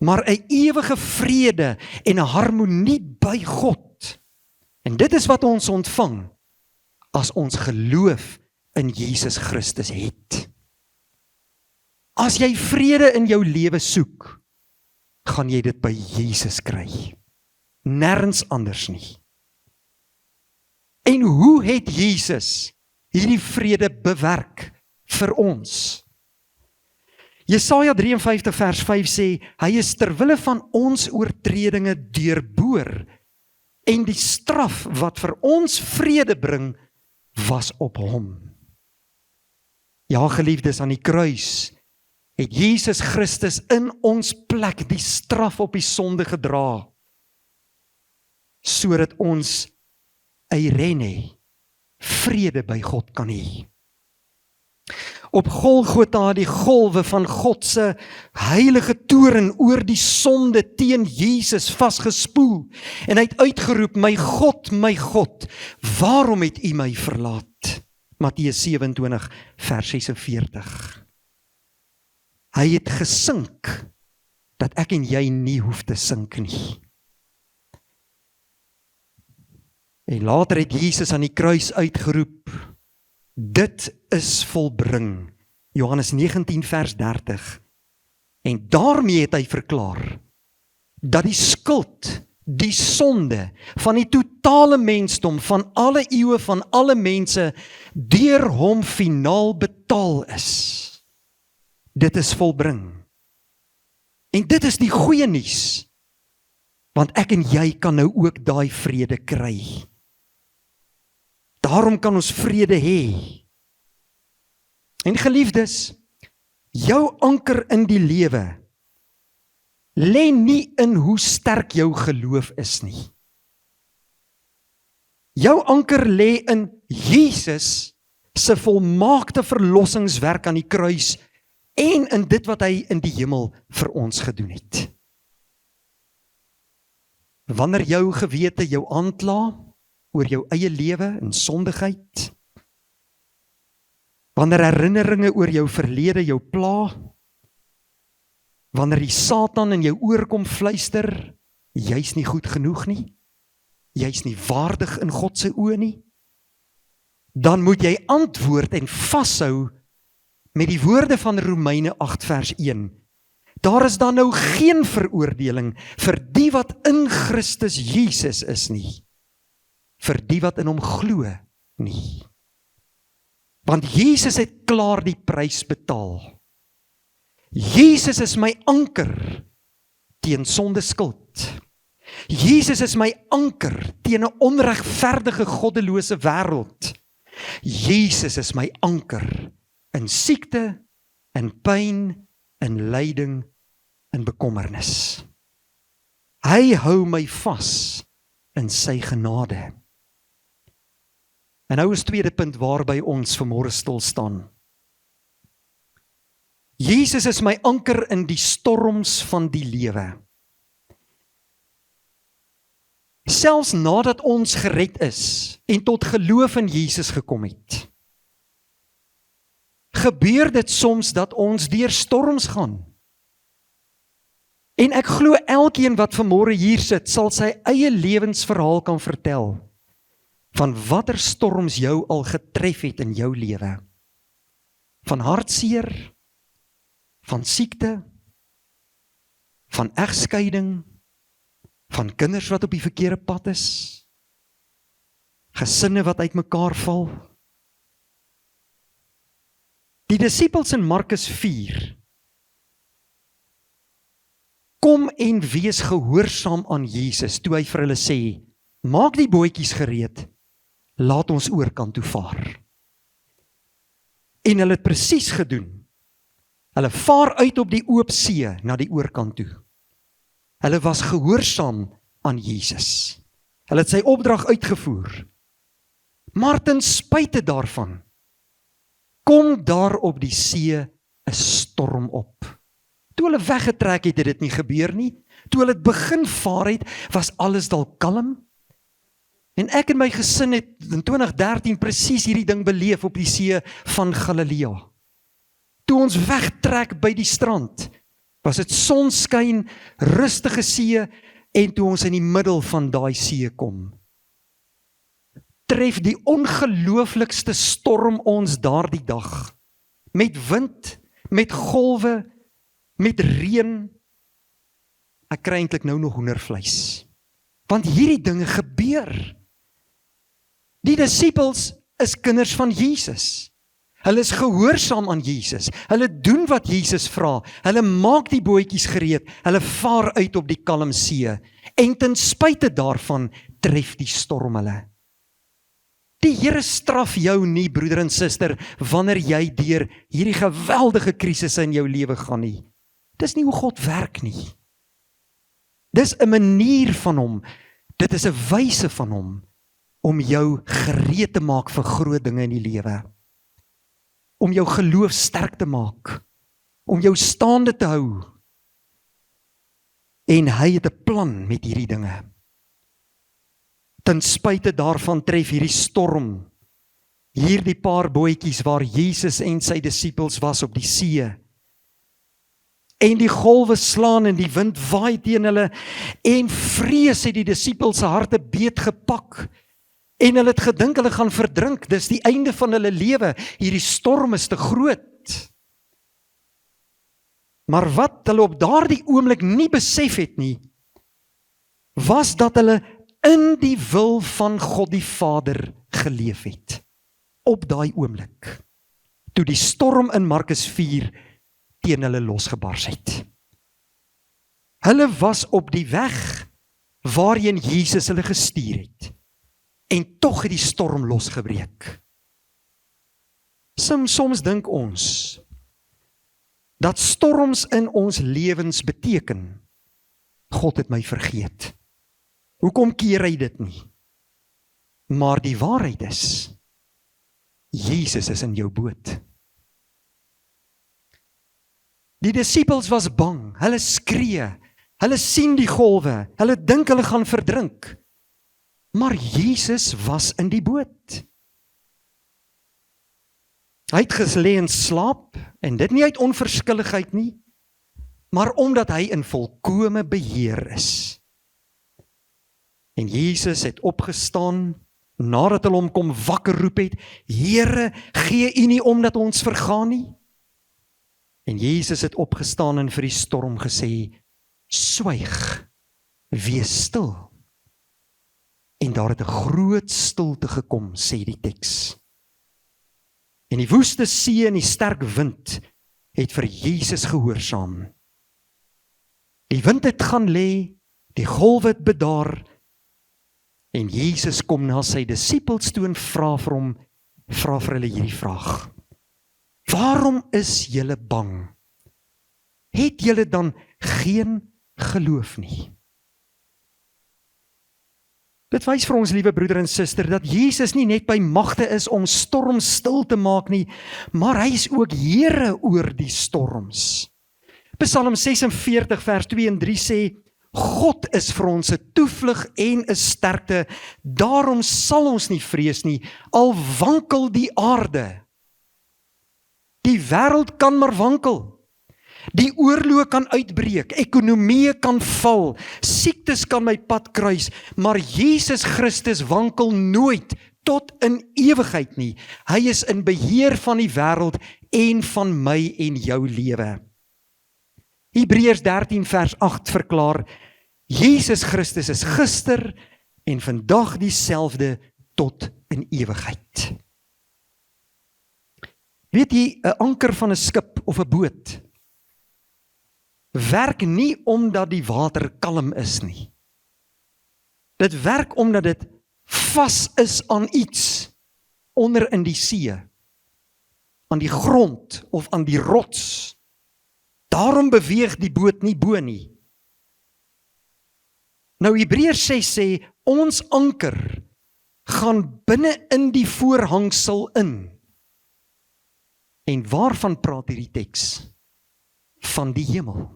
maar 'n ewige vrede en 'n harmonie by God. En dit is wat ons ontvang as ons geloof in Jesus Christus het. As jy vrede in jou lewe soek, gaan jy dit by Jesus kry. Nêrens anders nie. En hoe het Jesus hierdie vrede bewerk vir ons? Jesaja 53 vers 5 sê, hy is ter wille van ons oortredinge deurboor, en die straf wat vir ons vrede bring, was op hom. Ja, geliefdes, aan die kruis het Jesus Christus in ons plek die straf op die sonde gedra, sodat ons eirene, vrede by God kan hê. Op Golgotha die golwe van God se heilige toorn oor die sonde teen Jesus vasgespoel, en hy het uitgeroep, my God, waarom het U my verlaat? Matteus 27 vers 46. Hy het gesink, dat ek en jy nie hoef te sink nie. En later het Jesus aan die kruis uitgeroep, dit is volbring. Johannes 19 vers 30. En daarmee het hy verklaar, dat die skuld, die sonde, van die totale mensdom, van alle eeue, van alle mense, deur hom finaal betaal is. Dit is volbring. En dit is die goeie nuus, want ek en jy kan nou ook daai vrede kry. Daarom kan ons vrede hê. En geliefdes, jou anker in die lewe lê nie in hoe sterk jou geloof is nie. Jou anker lê in Jesus se volmaakte verlossingswerk aan die kruis en in dit wat hy in die hemel vir ons gedoen het. Wanneer jou gewete jou aankla oor jou eie lewe en sondigheid, wanneer herinneringe oor jou verlede jou pla, wanneer die Satan in jou oor kom fluister, jy's nie goed genoeg nie, jy's nie waardig in God se oë nie, dan moet jy antwoord en vashou met die woorde van Romeine 8 vers 1. Daar is dan nou geen veroordeling vir die wat in Christus Jesus is nie, vir die wat in hom glo nie. Want Jesus het klaar die prys betaal. Jesus is my anker teen sonde skuld. Jesus is my anker teen 'n onregverdige, goddelose wêreld. Jesus is my anker in siekte, in pyn, in lyding, in bekommernis. Hy hou my vas in sy genade. En nou is tweede punt waarby ons vanmôre stil staan. Jesus is my anker in die storms van die lewe. Selfs nadat ons gered is en tot geloof in Jesus gekom het, gebeur dit soms dat ons deur storms gaan. En ek glo elkeen wat vanmôre hier sit, sal sy eie lewensverhaal kan vertel van watter storms jou al getref het in jou lewe. Van hartseer, van siekte, van egskeiding, van kinders wat op die verkeerde pad is, gesinne wat uitmekaar val. Die disippels in Markus 4 kom en wees gehoorsaam aan Jesus toe hy vir hulle sê, maak die bootjies gereed, laat ons oorkant toe vaar. En hulle het presies gedoen. Hulle vaar uit op die oop see na die oorkant toe. Hulle was gehoorsaam aan Jesus. Hulle het sy opdrag uitgevoer. Maar ten spyte daarvan, kom daar op die see 'n storm op. Toe hulle weggetrek het, het dit nie gebeur nie. Toe hulle het begin vaar het, was alles dalk kalm. En ek en my gesin het in 2013 presies hierdie ding beleef op die see van Galilea. Toe ons wegtrek by die strand, was dit sonskyn, rustige see, en toe ons in die middel van daai see kom, tref die ongelooflikste storm ons daardie dag, met wind, met golwe, met reën. Ek kry eintlik nou nog hoendervleis, want hierdie dinge gebeur. Die disippels is kinders van Jesus. Hulle is gehoorsaam aan Jesus. Hulle doen wat Jesus vra. Hulle maak die bootjies gereed. Hulle vaar uit op die kalm see. En ten spyte daarvan tref die storm hulle. Die Here straf jou nie, broeder en suster, wanneer jy deur hierdie geweldige krisisse in jou lewe gaan nie. Dis nie hoe God werk nie. Dis 'n manier van hom. Dit is 'n wyse van hom om jou gereed te maak vir groot dinge in die lewe. Om jou geloof sterk te maak. Om jou staande te hou. En hy het 'n plan met hierdie dinge. Ten spyte daarvan tref hierdie storm, hierdie paar bootjies waar Jesus en sy disippels was op die see. En die golwe slaan en die wind waai teen hulle, en vrees het die disippels se harte beet gepak. En hulle het gedink hulle gaan verdrink, dis die einde van hulle lewe, hierdie storm is te groot. Maar wat hulle op daardie oomblik nie besef het nie, was dat hulle in die wil van God die Vader geleef het. Op daai oomblik, toe die storm in Markus 4 teen hulle losgebars het. Hulle was op die weg waarheen Jesus hulle gestuur het. En tog het die storm losgebreek. Soms dink ons dat storms in ons lewens beteken, God het my vergeet. Hoekom keer hy dit nie? Maar die waarheid is, Jesus is in jou boot. Die disippels was bang, hulle skree, hulle sien die golwe, hulle dink hulle gaan verdrink. Maar Jesus was in die boot. Hy het gelê en slaap, en dit nie uit onverskilligheid nie, maar omdat hy in volkome beheer is. En Jesus het opgestaan, nadat hulle hom kom wakker roep het, Here, gee U nie om dat ons vergaan nie? En Jesus het opgestaan en vir die storm gesê, swyg, wees stil. En daar het 'n groot stilte gekom, sê die teks. En die woeste see en die sterk wind het vir Jesus gehoorsaam. Die wind het gaan lê, die golwe het bedaar, en Jesus kom na sy disippels toe en vra vir hulle hierdie vraag. Waarom is julle bang? Het julle dan geen geloof nie? Dit wys vir ons, liewe broeder en suster, dat Jesus nie net by magte is om storms stil te maak nie, maar hy is ook Here oor die storms. Psalm 46 vers 2 en 3 sê, God is vir ons 'n toevlug en 'n sterkte, daarom sal ons nie vrees nie, al wankel die aarde. Die wêreld kan maar wankel. Die oorlog kan uitbreek, ekonomieë kan val, siektes kan my pad kruis, maar Jesus Christus wankel nooit tot in ewigheid nie. Hy is in beheer van die wêreld en van my en jou lewe. Hebreërs 13 vers 8 verklaar, Jesus Christus is gister en vandag dieselfde tot in ewigheid. Weet jy, 'n anker van 'n skip of 'n boot werk nie omdat die water kalm is nie. Dit werk omdat dit vas is aan iets onder in die see, aan die grond of aan die rots. Daarom beweeg die boot nie bo nie. Nou Hebreërs 6 sê, ons anker gaan binne in die voorhangsel in. En waarvan praat hierdie teks? Van die hemel.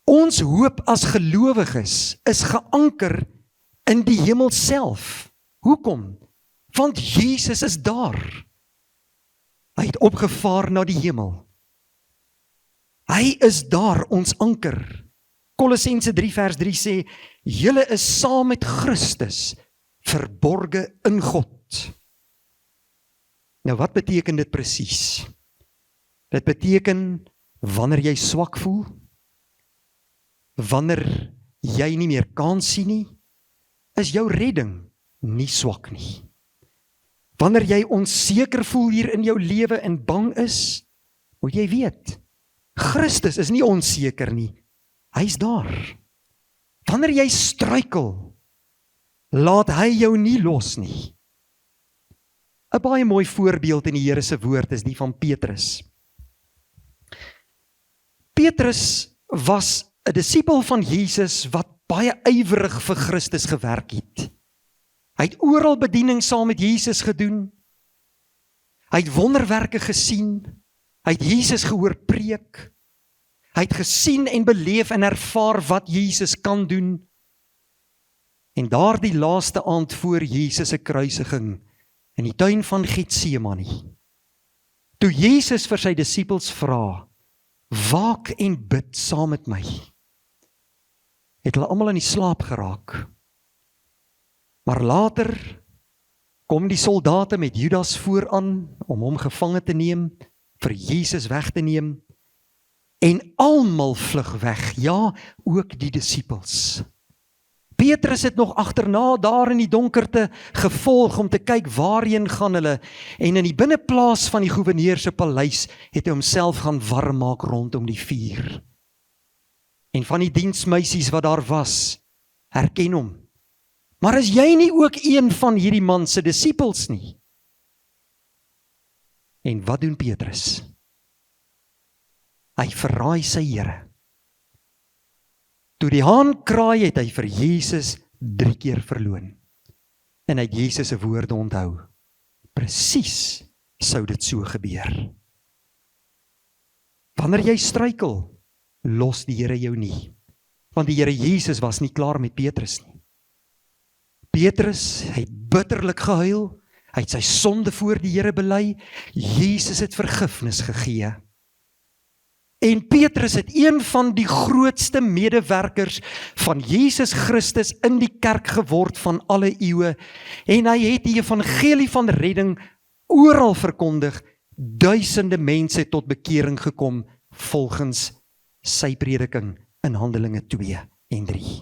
Ons hoop as gelowiges is geanker in die hemel self. Hoekom? Want Jesus is daar. Hy het opgevaar na die hemel. Hy is daar, ons anker. Kolossense 3 vers 3 sê, julle is saam met Christus verborge in God. Nou wat beteken dit presies? Dit beteken, wanneer jy swak voel, wanneer jy nie meer kan sien nie, is jou redding nie swak nie. Wanneer jy onseker voel hier in jou lewe en bang is, moet jy weet, Christus is nie onseker nie, hy is daar. Wanneer jy struikel, laat hy jou nie los nie. 'n baie mooi voorbeeld in die Here se woord is die van Petrus. Petrus was 'n disipel van Jesus wat baie ywerig vir Christus gewerk het. Hy het oral bediening saam met Jesus gedoen. Hy het wonderwerke gesien. Hy het Jesus gehoor preek. Hy het gesien en beleef en ervaar wat Jesus kan doen. En daardie laaste aand voor Jesus se kruisiging in die tuin van Getsemane, toe Jesus vir sy disippels vra, waak en bid saam met my, het hulle almal in die slaap geraak. Maar later kom die soldate met Judas vooraan om hom gevange te neem, vir Jesus weg te neem, en almal vlug weg, ja, ook die disippels. Petrus het nog agterna daar in die donkerte gevolg om te kyk waarheen gaan hulle, en in die binneplaas van die goewerneur se paleis het hy homself gaan warm maak rondom die vuur. En van die diensmeisies wat daar was, herken hom. Maar is jy nie ook een van hierdie man se disippels nie? En wat doen Petrus? Hy verraai sy Here. Toe die haan kraai, het hy vir Jesus 3 keer verloon. En hy het Jesus se woorde onthou. Presies sou dit so gebeur. Wanneer jy struikel, los die Here jou nie. Want die Here Jesus was nie klaar met Petrus nie. Petrus het bitterlik gehuil, hy het sy sonde voor die Here bely, Jesus het vergifnis gegee. En Petrus het een van die grootste medewerkers van Jesus Christus in die kerk geword van alle eeue, en hy het die evangelie van redding oral verkondig, duisende mense tot bekering gekom, volgens sy prediking in Handelinge 2 en 3.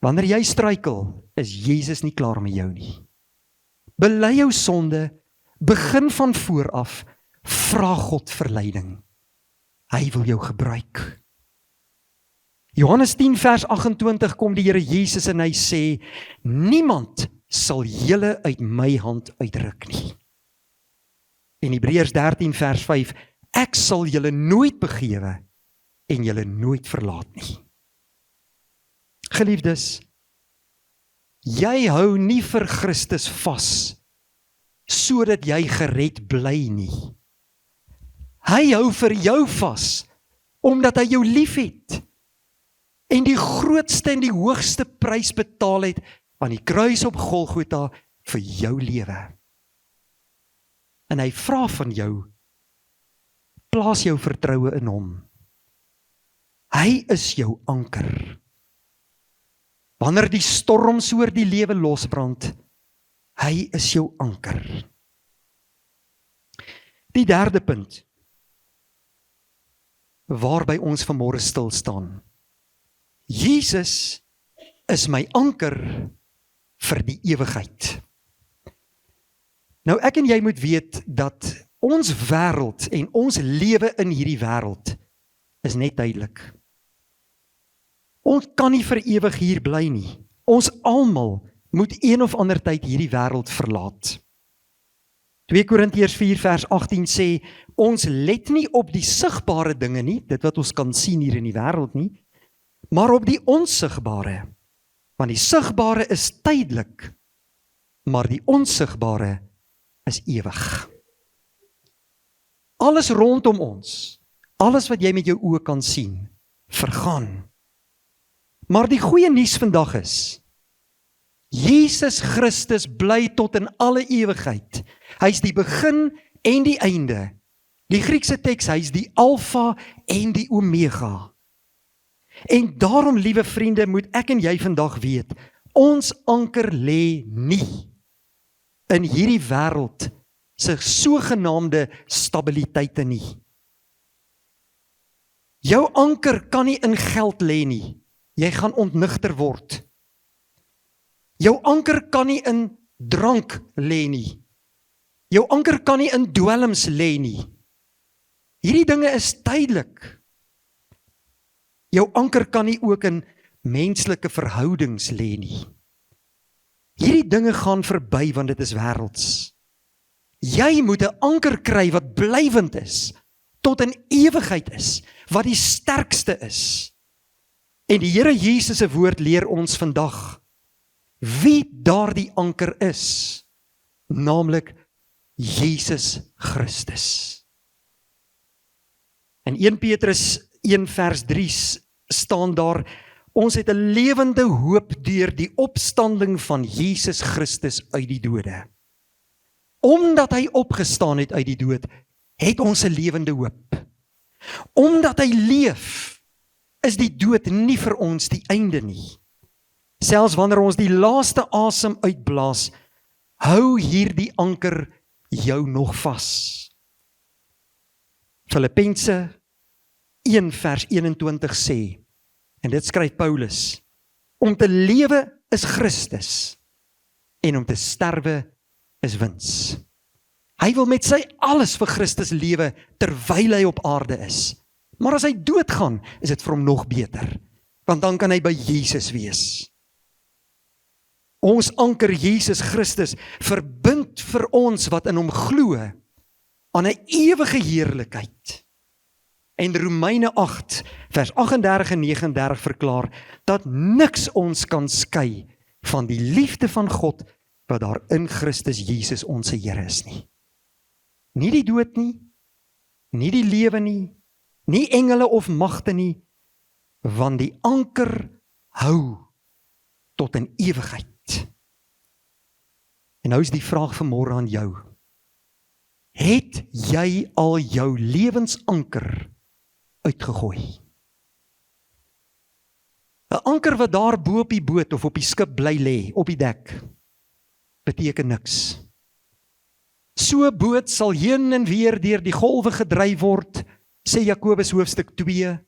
Wanneer jy struikel, is Jesus nie klaar met jou nie. Bely jou sonde, begin van vooraf, vra God verleiding. Hy wil jou gebruik. Johannes 10 vers 28 kom die Here Jesus en hy sê, niemand sal julle uit my hand uitruk nie. En Hebreërs 13 vers 5, ek sal julle nooit begewe en julle nooit verlaat nie. Geliefdes, jy hou nie vir Christus vas, sodat jy gered bly nie. Hy hou vir jou vas, omdat hy jou lief het, en die grootste en die hoogste prys betaal het, aan die kruis op Golgotha, vir jou lewe. En hy vra van jou, plaas jou vertroue in hom. Hy is jou anker. Wanneer die storms oor die lewe losbrand, hy is jou anker. Die derde punt, waarby ons vanmôre stil staan. Jesus is my anker vir die ewigheid. Nou ek en jy moet weet dat ons wêreld en ons lewe in hierdie wêreld is net tydelik. Ons kan nie vir ewig hier bly nie. Ons almal moet een of ander tyd hierdie wêreld verlaat. 2 Korintiërs 4 vers 18 sê, ons let nie op die sigbare dinge nie, dit wat ons kan sien hier in die wêreld nie, maar op die onsigbare. Want die sigbare is tydelik, maar die onsigbare is ewig. Alles rondom ons, alles wat jy met jou oë kan sien, vergaan. Maar die goeie nuus vandag is, Jesus Christus bly tot in alle ewigheid. Hy is die begin en die einde. Die Griekse teks, hy is die Alfa en die Omega. En daarom, liewe vriende, moet ek en jy vandag weet, ons anker lê nie in hierdie wêreld se sogenaamde stabiliteite nie. Jou anker kan nie in geld lê nie. Jy gaan ontnigter word. Jou anker kan nie in drank lê nie. Jou anker kan nie in dwelms lê nie. Hierdie dinge is tydelik. Jou anker kan nie ook in menslike verhoudings lê nie. Hierdie dinge gaan verby want dit is wêrelds. Jy moet 'n anker kry wat blywend is, tot in ewigheid is, wat die sterkste is. En die Here Jesus se woord leer ons vandag wie daardie anker is, naamlik Jesus Christus. In 1 Petrus 1 vers 3 staan daar, ons het 'n lewende hoop deur die opstanding van Jesus Christus uit die dode. Omdat hy opgestaan het uit die dood, het ons 'n lewende hoop. Omdat hy leef, is die dood nie vir ons die einde nie. Selfs wanneer ons die laaste asem uitblaas, hou hierdie anker jou nog vas. Filippense 1 vers 21 sê, en dit skryf Paulus, om te lewe is Christus, en om te sterwe is wins. Hy wil met sy alles vir Christus lewe, terwyl hy op aarde is. Maar as hy doodgaan, is dit vir hom nog beter, want dan kan hy by Jesus wees. Ons anker Jesus Christus verbind vir ons wat in hom glo aan 'n ewige heerlikheid. En Romeine 8 vers 38 en 39 verklaar dat niks ons kan skei van die liefde van God wat daar in Christus Jesus ons Here is nie. Nie die dood nie, nie die lewe nie, nie engele of magte nie, want die anker hou tot in ewigheid. En nou is die vraag vanmôre aan jou. Het jy al jou lewensanker uitgegooi? 'n Anker wat daar bo op die boot of op die skip bly lê, op die dek, beteken niks. So 'n boot sal heen en weer deur die golwe gedryf word, sê Jakobus hoofstuk 2.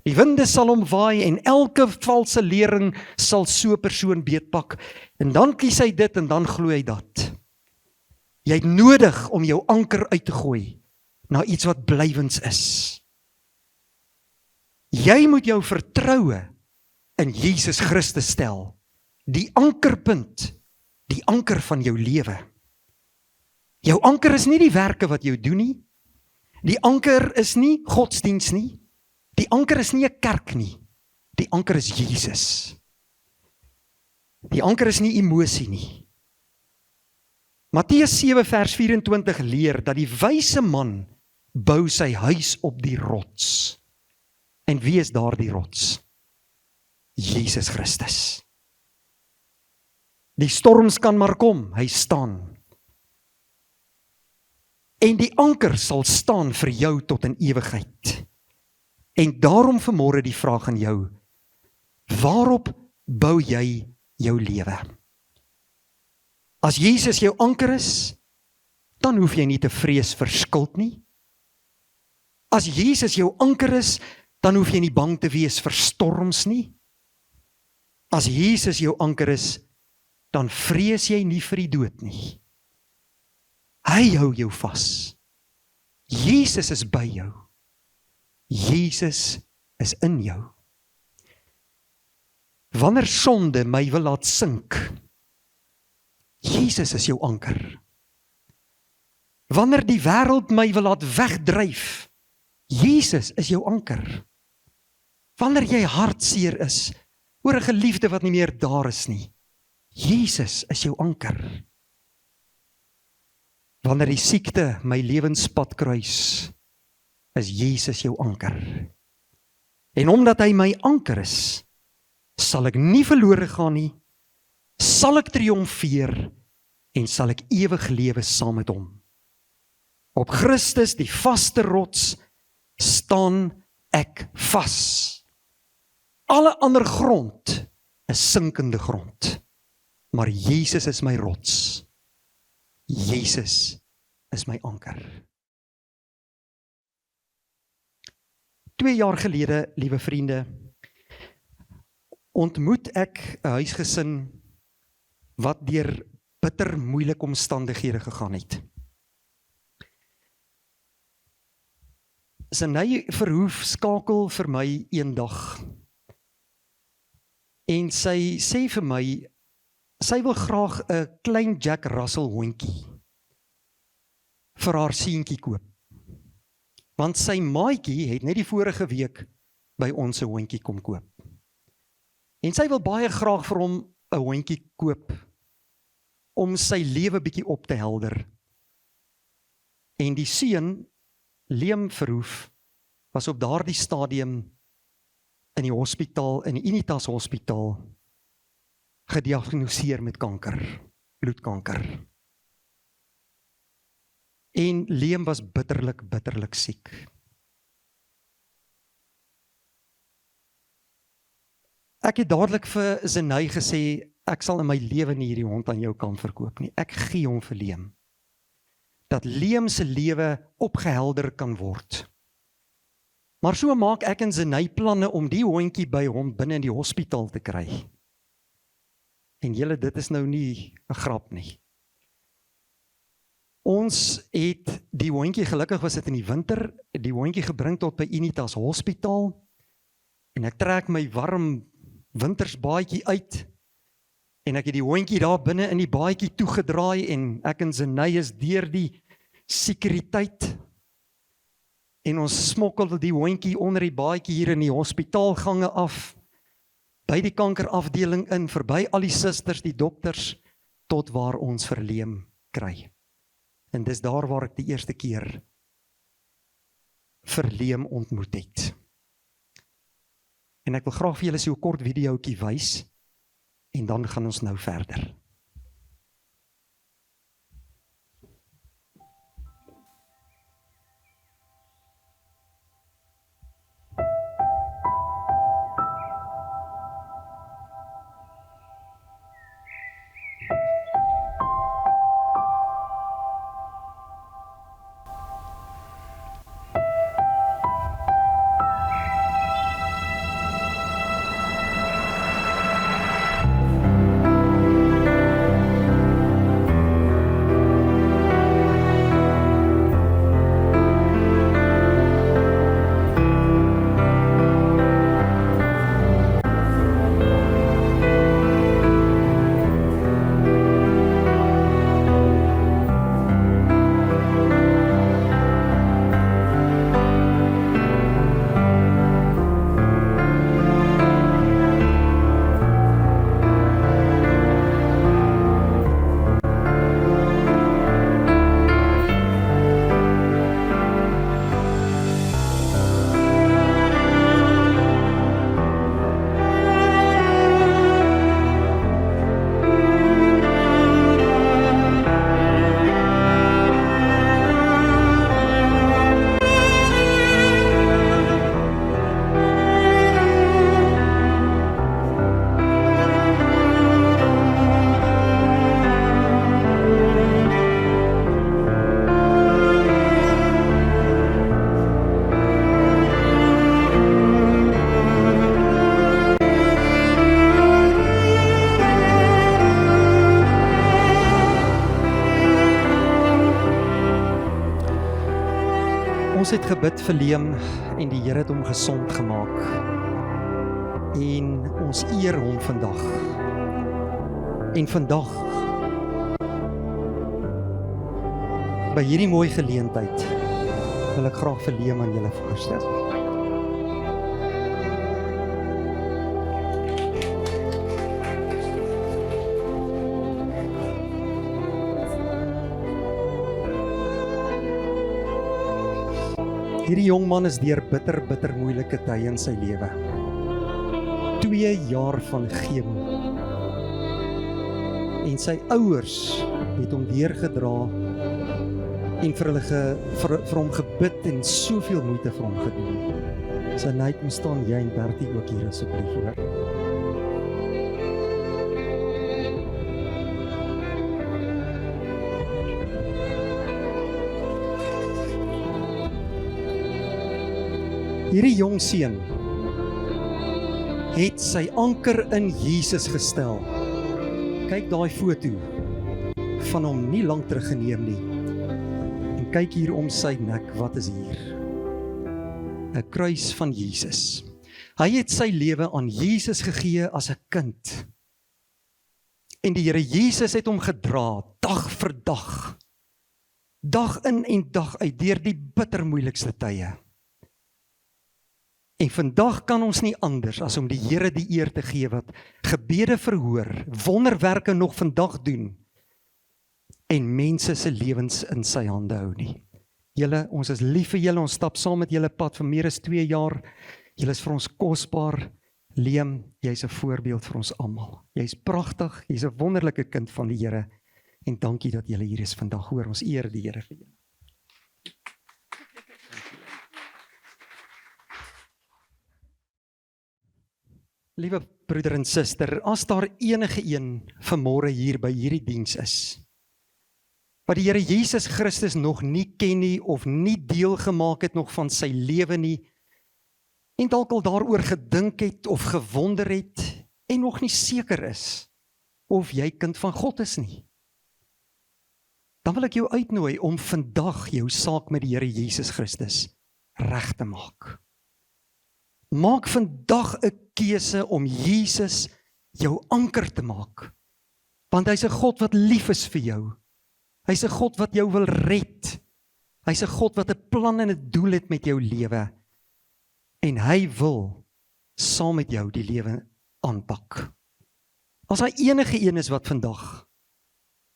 Die winde sal hom waai en elke valse lering sal so 'n persoon beetpak. En dan kies hy dit en dan glo hy dat. Jy het nodig om jou anker uit te gooi na iets wat blywends is. Jy moet jou vertroue in Jesus Christus stel. Die ankerpunt, die anker van jou lewe. Jou anker is nie die werke wat jy doen nie. Die anker is nie godsdiens nie. Die anker is nie 'n kerk nie. Die anker is Jesus. Die anker is nie emosie nie. Matteus 7 vers 24 leer dat die wyse man bou sy huis op die rots. En wie is daardie rots? Jesus Christus. Die storms kan maar kom, hy staan. En die anker sal staan vir jou tot in ewigheid. En daarom vanmôre die vraag aan jou, waarop bou jy jou lewe? As Jesus jou anker is, dan hoef jy nie te vrees vir skuld nie. As Jesus jou anker is, dan hoef jy nie bang te wees vir storms nie. As Jesus jou anker is, dan vrees jy nie vir die dood nie. Hy hou jou vas. Jesus is by jou. Jesus is in jou. Wanneer sonde my wil laat sink, Jesus is jou anker. Wanneer die wêreld my wil laat wegdryf, Jesus is jou anker. Wanneer jy hartseer is oor 'n geliefde wat nie meer daar is nie, Jesus is jou anker. Wanneer die siekte my lewenspad kruis, is Jesus jou anker. En omdat hy my anker is, sal ek nie verlore gaan nie, sal ek triomfeer en sal ek ewig lewe saam met hom. Op Christus, die vaste rots, staan ek vas. Alle ander grond is sinkende grond, maar Jesus is my rots. Jesus is my anker. 2 jaar gelede, liewe vriende, ontmoet ek 'n huisgesin wat deur bitter moeilike omstandighede gegaan het. Sinay Verhoef skakel vir my eendag en sy sê vir my, sy wil graag 'n klein Jack Russell hondjie vir haar seentjie koop. Want sy maatjie het net die vorige week by ons 'n hondjie kom koop. En sy wil baie graag vir hom 'n hondjie koop om sy lewe bietjie op te helder. En die seun, Liam Verhoef, was op daardie stadium in die hospitaal, in die Unitas Hospitaal, gediagnoseer met kanker, bloedkanker. En Liam was bitterlik siek. Ek het dadelik vir Sinay gesê, ek sal in my lewe nie hierdie hond aan jou kan verkoop nie. Ek gee hom vir Liam. Dat Liam se lewe opgehelder kan word. Maar so maak ek en Sinay planne om die hondjie by hom binne in die hospitaal te kry. En julle, dit is nou nie 'n grap nie. Ons het die hondjie, gelukkig was dit in die winter, die hondjie gebring tot by Unitas Hospitaal, en ek trek my warm wintersbaadjie uit, en ek het die hondjie daar binne in die baadjie toegedraai, en ek en Sinay is deur die sekuriteit, en ons smokkel die hondjie onder die baadjie hier in die hospitaalgange af, by die kankerafdeling in, verby al die susters, die dokters, tot waar ons vir Liam kry. En dis daar waar ek die eerste keer vir Liam ontmoet het. En ek wil graag vir julle so 'n kort videoetjie wys, en dan gaan ons nou verder. Ons het gebid vir Liam en die Here het hom gesond gemaak. en ons eer hom vandag. En vandag, by hierdie mooi geleentheid, wil ek graag vir Liam aan julle voorstel. Hierdie jong man is deur bitter moeilike tye in sy lewe. 2 jaar van chemo. En sy ouers het hom deurgedra en vir hom gebid en soveel moeite vir hom gedoen. Sy net moet staan, jy en Bertie ook hier asseblief hoor. Hierdie jong seun het sy anker in Jesus gestel. Kyk daai foto van hom nie lank terug geneem nie. En kyk hier om sy nek, wat is hier? 'n Kruis van Jesus. Hy het sy lewe aan Jesus gegee as 'n kind. En die Here Jesus het hom gedra, dag vir dag. Dag in en dag uit, deur die bitter moeilikste tye. En vandag kan ons nie anders as om die Here die eer te gee wat gebede verhoor, wonderwerke nog vandag doen en mense se lewens in sy hande hou nie. Julle, ons is lief vir julle, ons stap saam met julle pad vir meer as 2 jaar. Julle is vir ons kosbaar. Liam, jy's 'n voorbeeld vir ons almal. Jy's pragtig, jy's 'n wonderlike kind van die Here en dankie dat julle hier is vandag. Hoor, ons eer die Here vir julle. Liewe broeder en suster, as daar enige een vanmôre hier by hierdie diens is, wat die Here Jesus Christus nog nie ken nie, of nie deel gemaak het nog van sy lewe nie, en dalk al daaroor gedink het, of gewonder het, en nog nie seker is, of jy kind van God is nie, dan wil ek jou uitnooi om vandag jou saak met die Here Jesus Christus reg te maak. Maak vandag 'n keuse om Jesus jou anker te maak, want hy's 'n God wat lief is vir jou. Hy's 'n God wat jou wil red. Hy's 'n God wat 'n plan en 'n doel het met jou lewe. En hy wil saam met jou die lewe aanpak. As hy enige een is wat vandag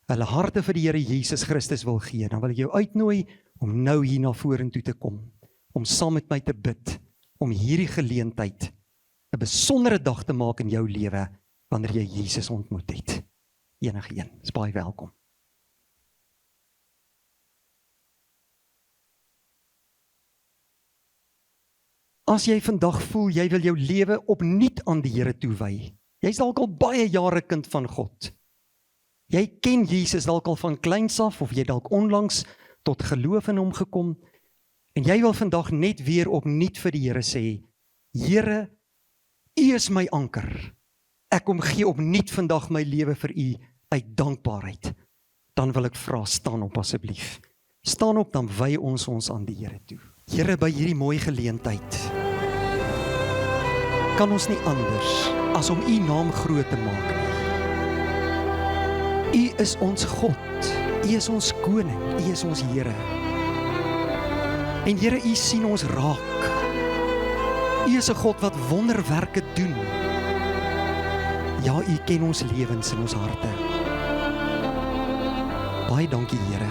hulle harte vir die Here Jesus Christus wil gee, dan wil ek jou uitnooi om nou hier na vorentoe te kom, om saam met my te bid, om hierdie geleentheid 'n besondere dag te maak in jou lewe, wanneer jy Jesus ontmoet het. Enige een, is baie welkom. As jy vandag voel, jy wil jou lewe opnuut aan die Here toewy, jy's dalk al baie jare kind van God. Jy ken Jesus dalk al van kleins af, of jy dalk onlangs tot geloof in hom gekom, en jy wil vandag net weer opnuut vir die Here sê, Here, U is my anker. Ek kom gee opnuut vandag my lewe vir U uit dankbaarheid. Dan wil ek vra, staan op asseblief. Staan op, dan wy ons aan die Here toe. Here, by hierdie mooi geleentheid kan ons nie anders as om U naam groot te maak nie. U is ons God, U is ons koning, U is ons Here. En Here, U sien ons raak. U is 'n God wat wonderwerke doen. Ja, U ken ons lewens en ons harte. Baie dankie, Here,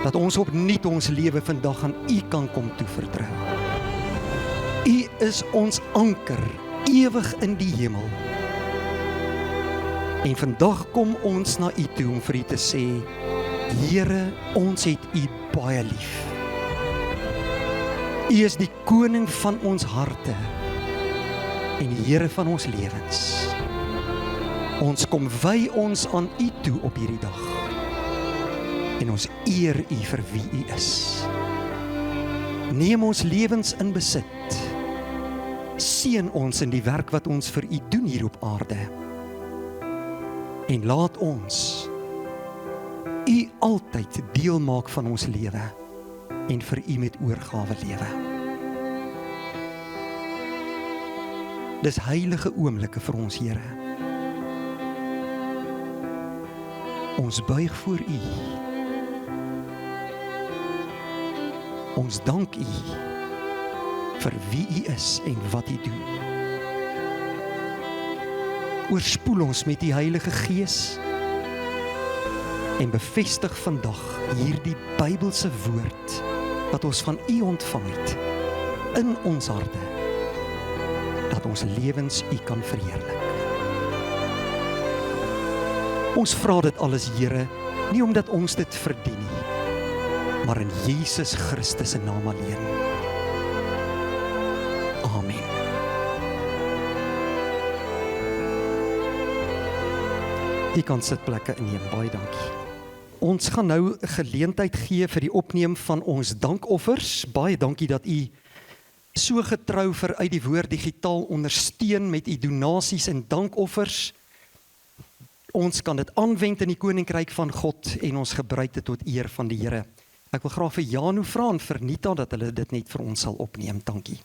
dat ons opnuut ons lewe vandag aan U kan kom toevertrou. U is ons anker, ewig in die hemel. En vandag kom ons na U toe om vir U te sê, Here, ons het U baie lief. U is die koning van ons harte en die Here van ons lewens. Ons kom wy ons aan U toe op hierdie dag en ons eer U vir wie U is. Neem ons lewens in besit. Seën ons in die werk wat ons vir U doen hier op aarde. En laat ons U altyd deel maak van ons lewe en vir U met oorgawe lewe. Dis heilige oomblikke vir ons, Here. Ons buig voor U. Ons dank U vir wie U is en wat U doen. Oorspoel ons met die Heilige Gees en bevestig vandag hierdie Bybelse woord wat ons van U ontvang het in ons harte, dat ons lewens U kan verheerlik. Ons vra dit alles, Here, nie omdat ons dit verdien nie, maar in Jesus Christus se naam alleen. Amen. Jy kan sitplekke inneem, baie dankie. Ons gaan nou 'n geleentheid gee vir die opneem van ons dankoffers. Baie dankie dat U so getrou vir Uit die Woord digitaal ondersteun met U donasies en dankoffers. Ons kan dit aanwend in die Koninkryk van God en ons gebruik dit tot eer van die Here. Ek wil graag vir Janu vra en vir Nita dat hulle dit net vir ons sal opneem. Dankie.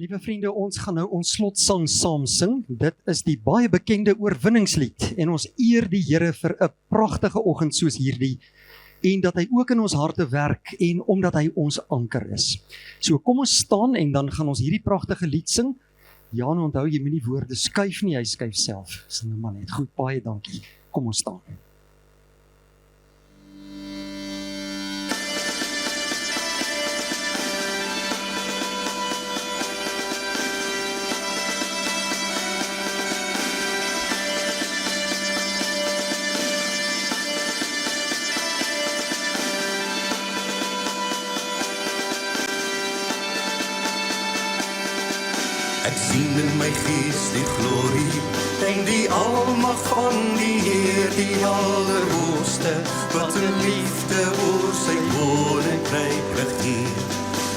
Liewe vriende, ons gaan nou ons slotsang saam sing. Dit is die baie bekende oorwinningslied en ons eer die Here vir 'n pragtige oggend soos hierdie en dat hy ook in ons harte werk en omdat hy ons anker is. So kom ons staan en dan gaan ons hierdie pragtige lied sing. Jan, onthou jy moenie woorde skuif nie, hy skuif self. Sing nou maar net. Goed, baie dankie. Kom ons staan. Ek sien in my gees die glorie en die almag van die Heer, die Allerhoogste, wat in liefde oor sy koninkryk regeer.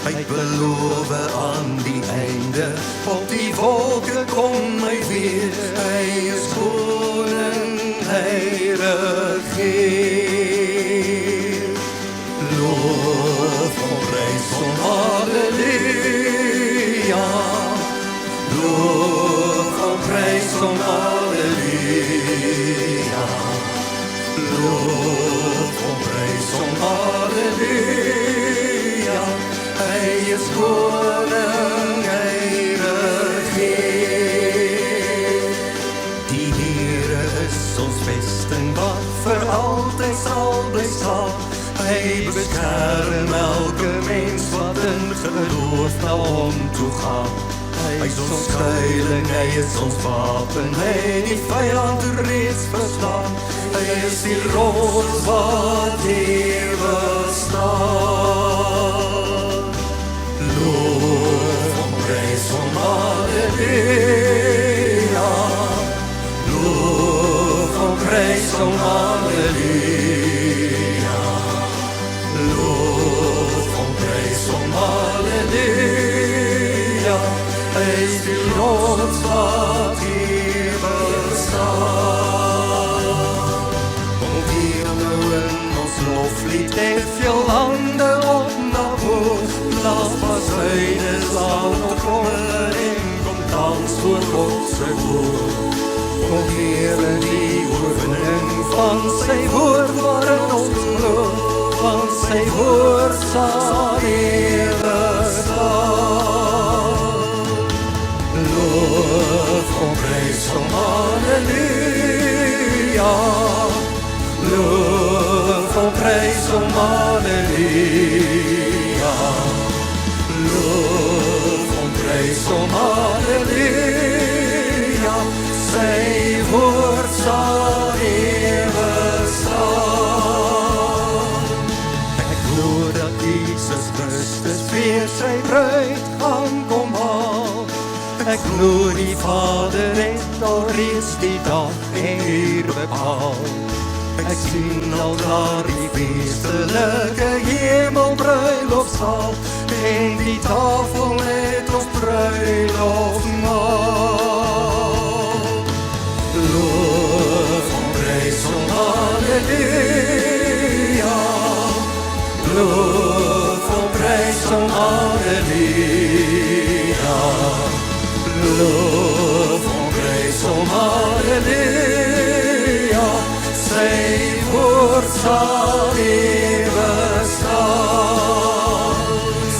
Hy beloof aan die einde, op die wolke kom hy weer. Hy is koning, hy regeer. Loof en prys hom, halleluja. Loof en prys hom, halleluja. Loof en prys hom, halleluja. Hy is koning, hy regeer. Die Here is ons vesting wat vir altyd sal bly staan. Hy beskerm elke mens wat in geloof na hom toe gaan. Hy is ons skuiling, hy is ons wapen, hy die vyand reeds verslaan. Hy is die rots wat ewig staan. Loof en prys hom, halleluja. Loof en prys hom, halleluja. Loof en prys hom, halleluja. Hy is die rots wat ewig staan. Kom hier nou in ons loflied, hef jou hande op na voor. Laat pasuine slaan op koor en kom dans voor God sy woord. Kom hier in die oorwinning van sy woord waarin ons glo, van sy woord sal ewig staan. Loof en prys hom, halleluja. Loof en prys hom, halleluja. Loof en prys hom, halleluja. Sy woord sal ewig staan. Ek glo dat Jesus Christus weer sy bruid gaan kom haal. Ek glo die Vader het al reeds die dag en uur bepaal. Ek sien al daar die feestelike hemelbruilofsaal en die tafel met ons bruilofmaal. Loof en prys hom, halleluja. Loof en prys hom, halleluja. Loof en prys hom, halleluja. Sy woord sal ewig staan.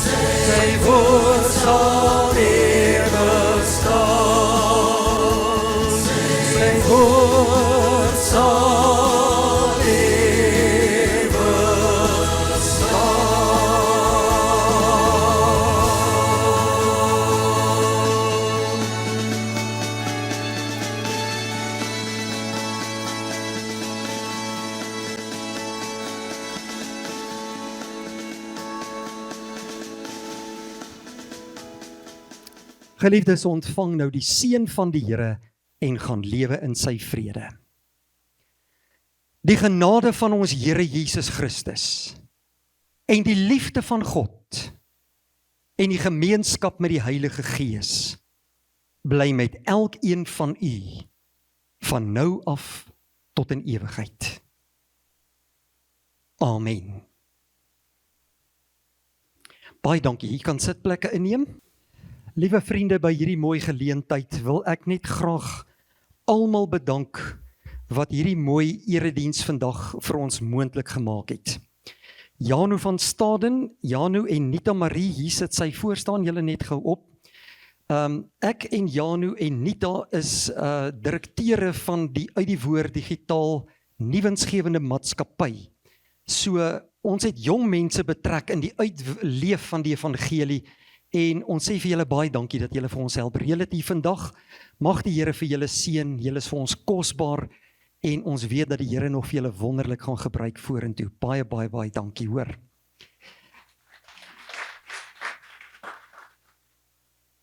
Sy woord sal ewig staan. Sy woord sal ewig staan. Geliefdes, ontvang nou die seën van die Here en gaan lewe in sy vrede. Die genade van ons Here Jesus Christus en die liefde van God en die gemeenskap met die Heilige Gees bly met elkeen van u van nou af tot in ewigheid. Amen. Baie dankie, jy kan sitplekke inneem. Liewe vriende, by hierdie mooi geleentheid wil ek net graag almal bedank wat hierdie mooi erediens vandag vir ons moontlik gemaak het. Janu van Staden, Janu en Nita Marie, hier sit sy voorstaan, julle net gou op. Ek en Janu en Nita is direkteure van die Uit die Woord digitaal nuwensgewende maatskappy. So ons het jong mense betrek in die uitleef van die evangelie en ons sê vir julle baie dankie dat julle vir ons help. Julle het hier vandag, mag die Here vir julle seën, julle is vir ons kosbaar en ons weet dat die Here nog vir julle wonderlik gaan gebruik vorentoe. Baie, baie, baie dankie, hoor.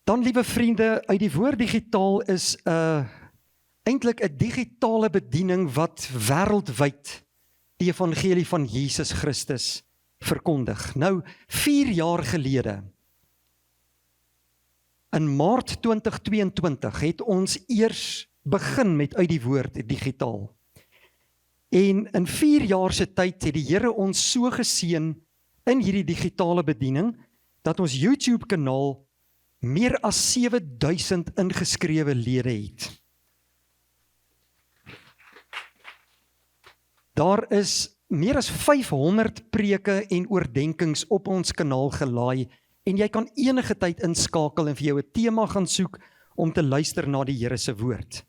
Dan, liewe vriende, Uit die Woord digitaal is eintlik 'n digitale bediening wat wêreldwyd die evangelie van Jesus Christus verkondig. Nou, 4 jaar gelede, in Maart 2022, het ons eers begin met Uit die Woord digitaal. En in 4 jaar se tyd het die Here ons so geseën in hierdie digitale bediening, dat ons YouTube kanaal meer as 7000 ingeskrewe lede het. Daar is meer as 500 preke en oordenkings op ons kanaal gelaai en jy kan enige tyd inskakel en vir jou 'n tema gaan soek om te luister na die Here se woord.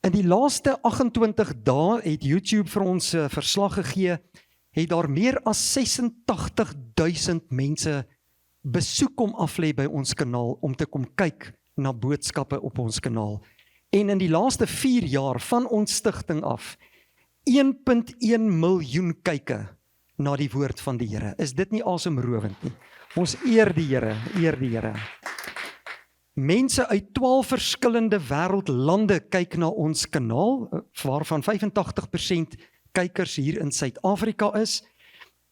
In die laaste 28 dae het YouTube vir ons verslag gegee, het daar meer as 86.000 mense besoek kom aflê by ons kanaal om te kom kyk na boodskappe op ons kanaal. En in die laaste 4 jaar van ons stigting af, 1.1 miljoen kyke na die woord van die Here. Is dit nie asemrowend nie? Ons eer die Here, eer die Here. Mense uit 12 verskillende wêreldlande kyk na ons kanaal, waarvan 85% kykers hier in Suid-Afrika is.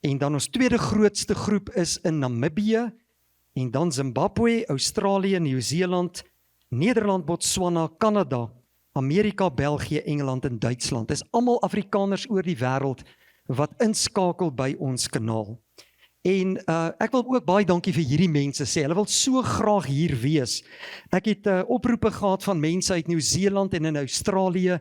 En dan ons tweede grootste groep is in Namibië, en dan Zimbabwe, Australië, Nieu-Seeland, Nederland, Botswana, Kanada, Amerika, België, Engeland en Duitsland. Dis almal Afrikaners oor die wêreld wat inskakel by ons kanaal. En ek wil ook baie dankie vir hierdie mense sê. Hulle wil so graag hier wees. Ek het oproepe gehad van mense uit Nieu-Seeland en in Australië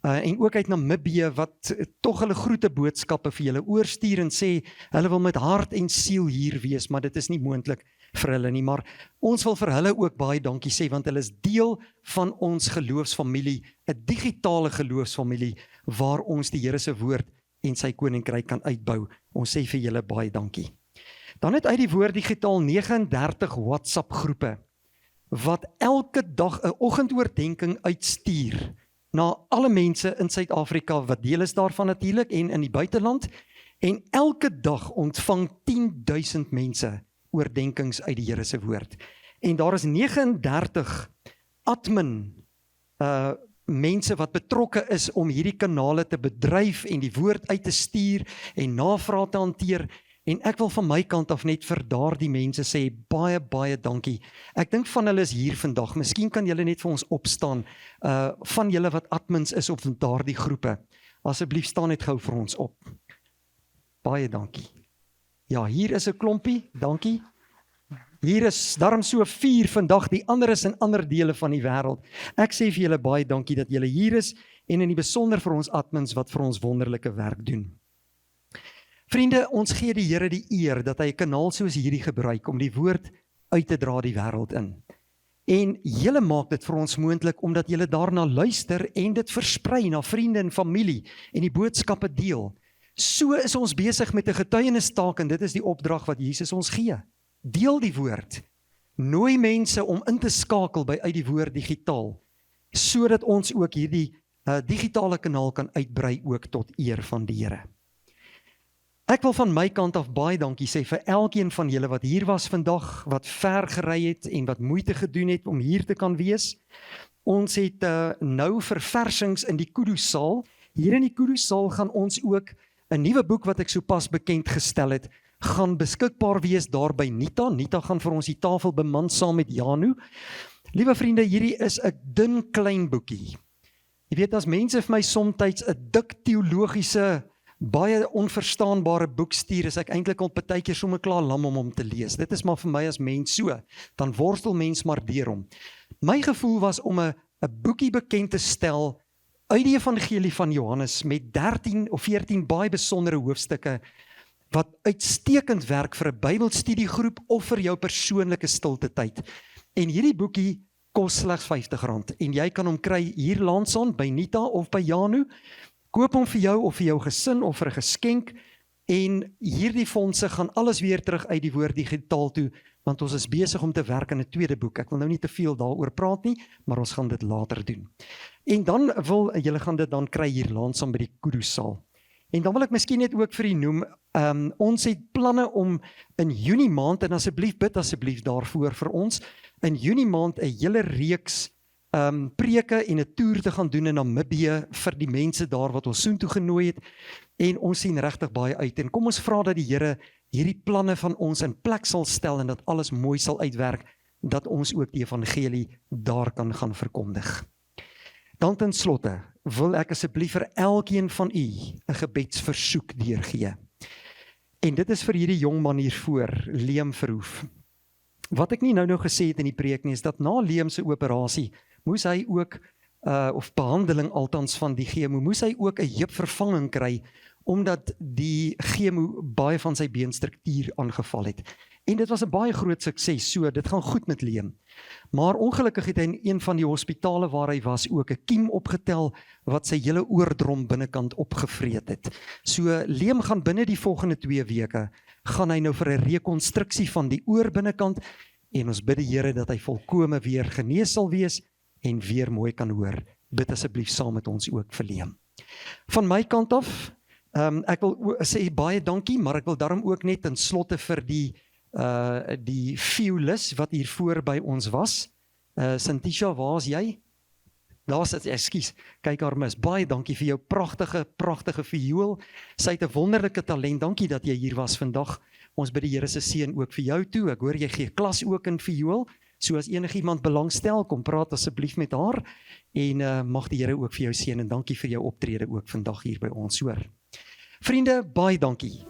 en ook uit Namibië wat tog hulle groete boodskappe vir julle oorstuur en sê hulle wil met hart en siel hier wees, maar dit is nie moontlik vir hulle nie. Maar ons wil vir hulle ook baie dankie sê, want hulle is deel van ons geloofsfamilie, 'n digitale geloofsfamilie waar ons die Here se woord en sy koninkryk kan uitbou. Ons sê vir julle baie dankie. Dan het Uit die Woord digitaal 39 WhatsApp groepe wat elke dag 'n oggendoordenkings uitstuur na alle mense in Suid-Afrika wat deel is daarvan natuurlik en in die buiteland, en elke dag ontvang 10.000 mense oordenkings uit die Here se woord. En daar is 39 admin mense wat betrokke is om hierdie kanale te bedryf en die woord uit te stuur en navrae te hanteer. En ek wil van my kant af net vir daardie mense sê, baie, baie dankie. Ek dink van hulle is hier vandag. Miskien kan julle net vir ons opstaan, van julle wat admins is op daardie groepe. Asseblief staan net gou vir ons op. Baie dankie. Ja, hier is 'n klompie, dankie. Hier is daarom so 4 vandag, die ander is in ander dele van die wêreld. Ek sê vir julle baie dankie dat julle hier is, en in die besonder vir ons admins wat vir ons wonderlike werk doen. Vriende, ons gee die Here die eer dat hy 'n kanaal soos hierdie gebruik om die woord uit te dra die wêreld in. En julle maak dit vir ons moontlik omdat julle daarna luister en dit versprei na vriende en familie en die boodskappe deel. So is ons besig met 'n getuienistaak en dit is die opdrag wat Jesus ons gee. Deel die woord. Nooi mense om in te skakel by Uit die Woord digitaal, sodat ons ook hierdie digitale kanaal kan uitbrei ook tot eer van die Here. Ek wil van my kant af baie dankie sê vir elkeen van julle wat hier was vandag, wat ver gery het en wat moeite gedoen het om hier te kan wees. Ons het nou verversings in die Kudu-saal. Hier in die Kudu-saal gaan ons ook 'n nuwe boek wat ek sopas bekend gestel het, gaan beskikbaar wees daar by Nita. Nita gaan vir ons die tafel beman saam met Janu. Liewe vriende, hierdie is 'n dun klein boekie. Jy weet, as mense vir my soms 'n dik teologiese baie onverstaanbare boek stuur, is ek eintlik al partykeer sommer klaar lam om hom te lees. Dit is maar vir my as mens so, dan worstel mens maar deur hom. My gevoel was om 'n boekie bekend te stel uit die Evangelie van Johannes met 13 of 14 baie besondere hoofstukke wat uitstekend werk vir 'n Bybelstudiegroep of vir jou persoonlike stilte tyd. En hierdie boekie kos slegs R50 en jy kan hom kry hier langsaan by Nita of by Janu. Koop hom vir jou of vir jou gesin of vir 'n geskenk en hierdie fondse gaan alles weer terug uit die woord digitaal toe, want ons is besig om te werk aan 'n tweede boek. Ek wil nou nie te veel daaroor praat nie, maar ons gaan dit later doen. En dan julle gaan dit dan kry hier langsaan by die Kudu-saal. En dan wil ek miskien net ook vir u noem, ons het planne om in Junie maand, en bid asseblief daarvoor vir ons, in Junie maand 'n hele reeks preke en 'n toer te gaan doen in Namibië vir die mense daar wat ons soontoe genooi het, en ons sien regtig baie uit, en kom ons vra dat die Here hierdie planne van ons in plek sal stel, en dat alles mooi sal uitwerk, dat ons ook die evangelie daar kan gaan verkondig. Dan ten slotte, wil ek asseblief vir elkeen van u 'n gebedsversoek deurgee. En dit is vir hierdie jong man hiervoor, Liam Verhoef. Wat ek nie nou gesê het in die preek nie, is dat na Liam se operasie, moes hy ook, of behandeling althans van die chemo, moes hy ook 'n heupvervanging kry, omdat die chemo baie van sy beenstruktuur aangeval het. En dit was 'n baie groot sukses, so dit gaan goed met Liam. Maar ongelukkig het hy in een van die hospitale waar hy was ook 'n kiem opgetel wat sy hele oordrom binnekant opgevreet het. So Liam gaan binne die volgende 2 weke, gaan hy nou vir 'n rekonstruksie van die oor binnekant, en ons bid die Here dat hy volkome weer genees sal wees en weer mooi kan hoor. Bid asseblief saam met ons ook vir Liam. Van my kant af, ek wil sê baie dankie, maar ek wil daarom ook net in slotte vir die violist wat hier voor by ons was. Santisha, waar is jy? Daar sit, ekskuus, kyk haar mis. Baie dankie vir jou pragtige viool. Sy het 'n wonderlike talent. Dankie dat jy hier was vandag. Ons bid die Here se seën ook vir jou toe. Ek hoor jy gee klas ook in viool. So as enigiemand belangstel, kom praat asseblief met haar. En mag die Here ook vir jou seën en dankie vir jou optrede ook vandag hier by ons, hoor. Vriende, baie dankie.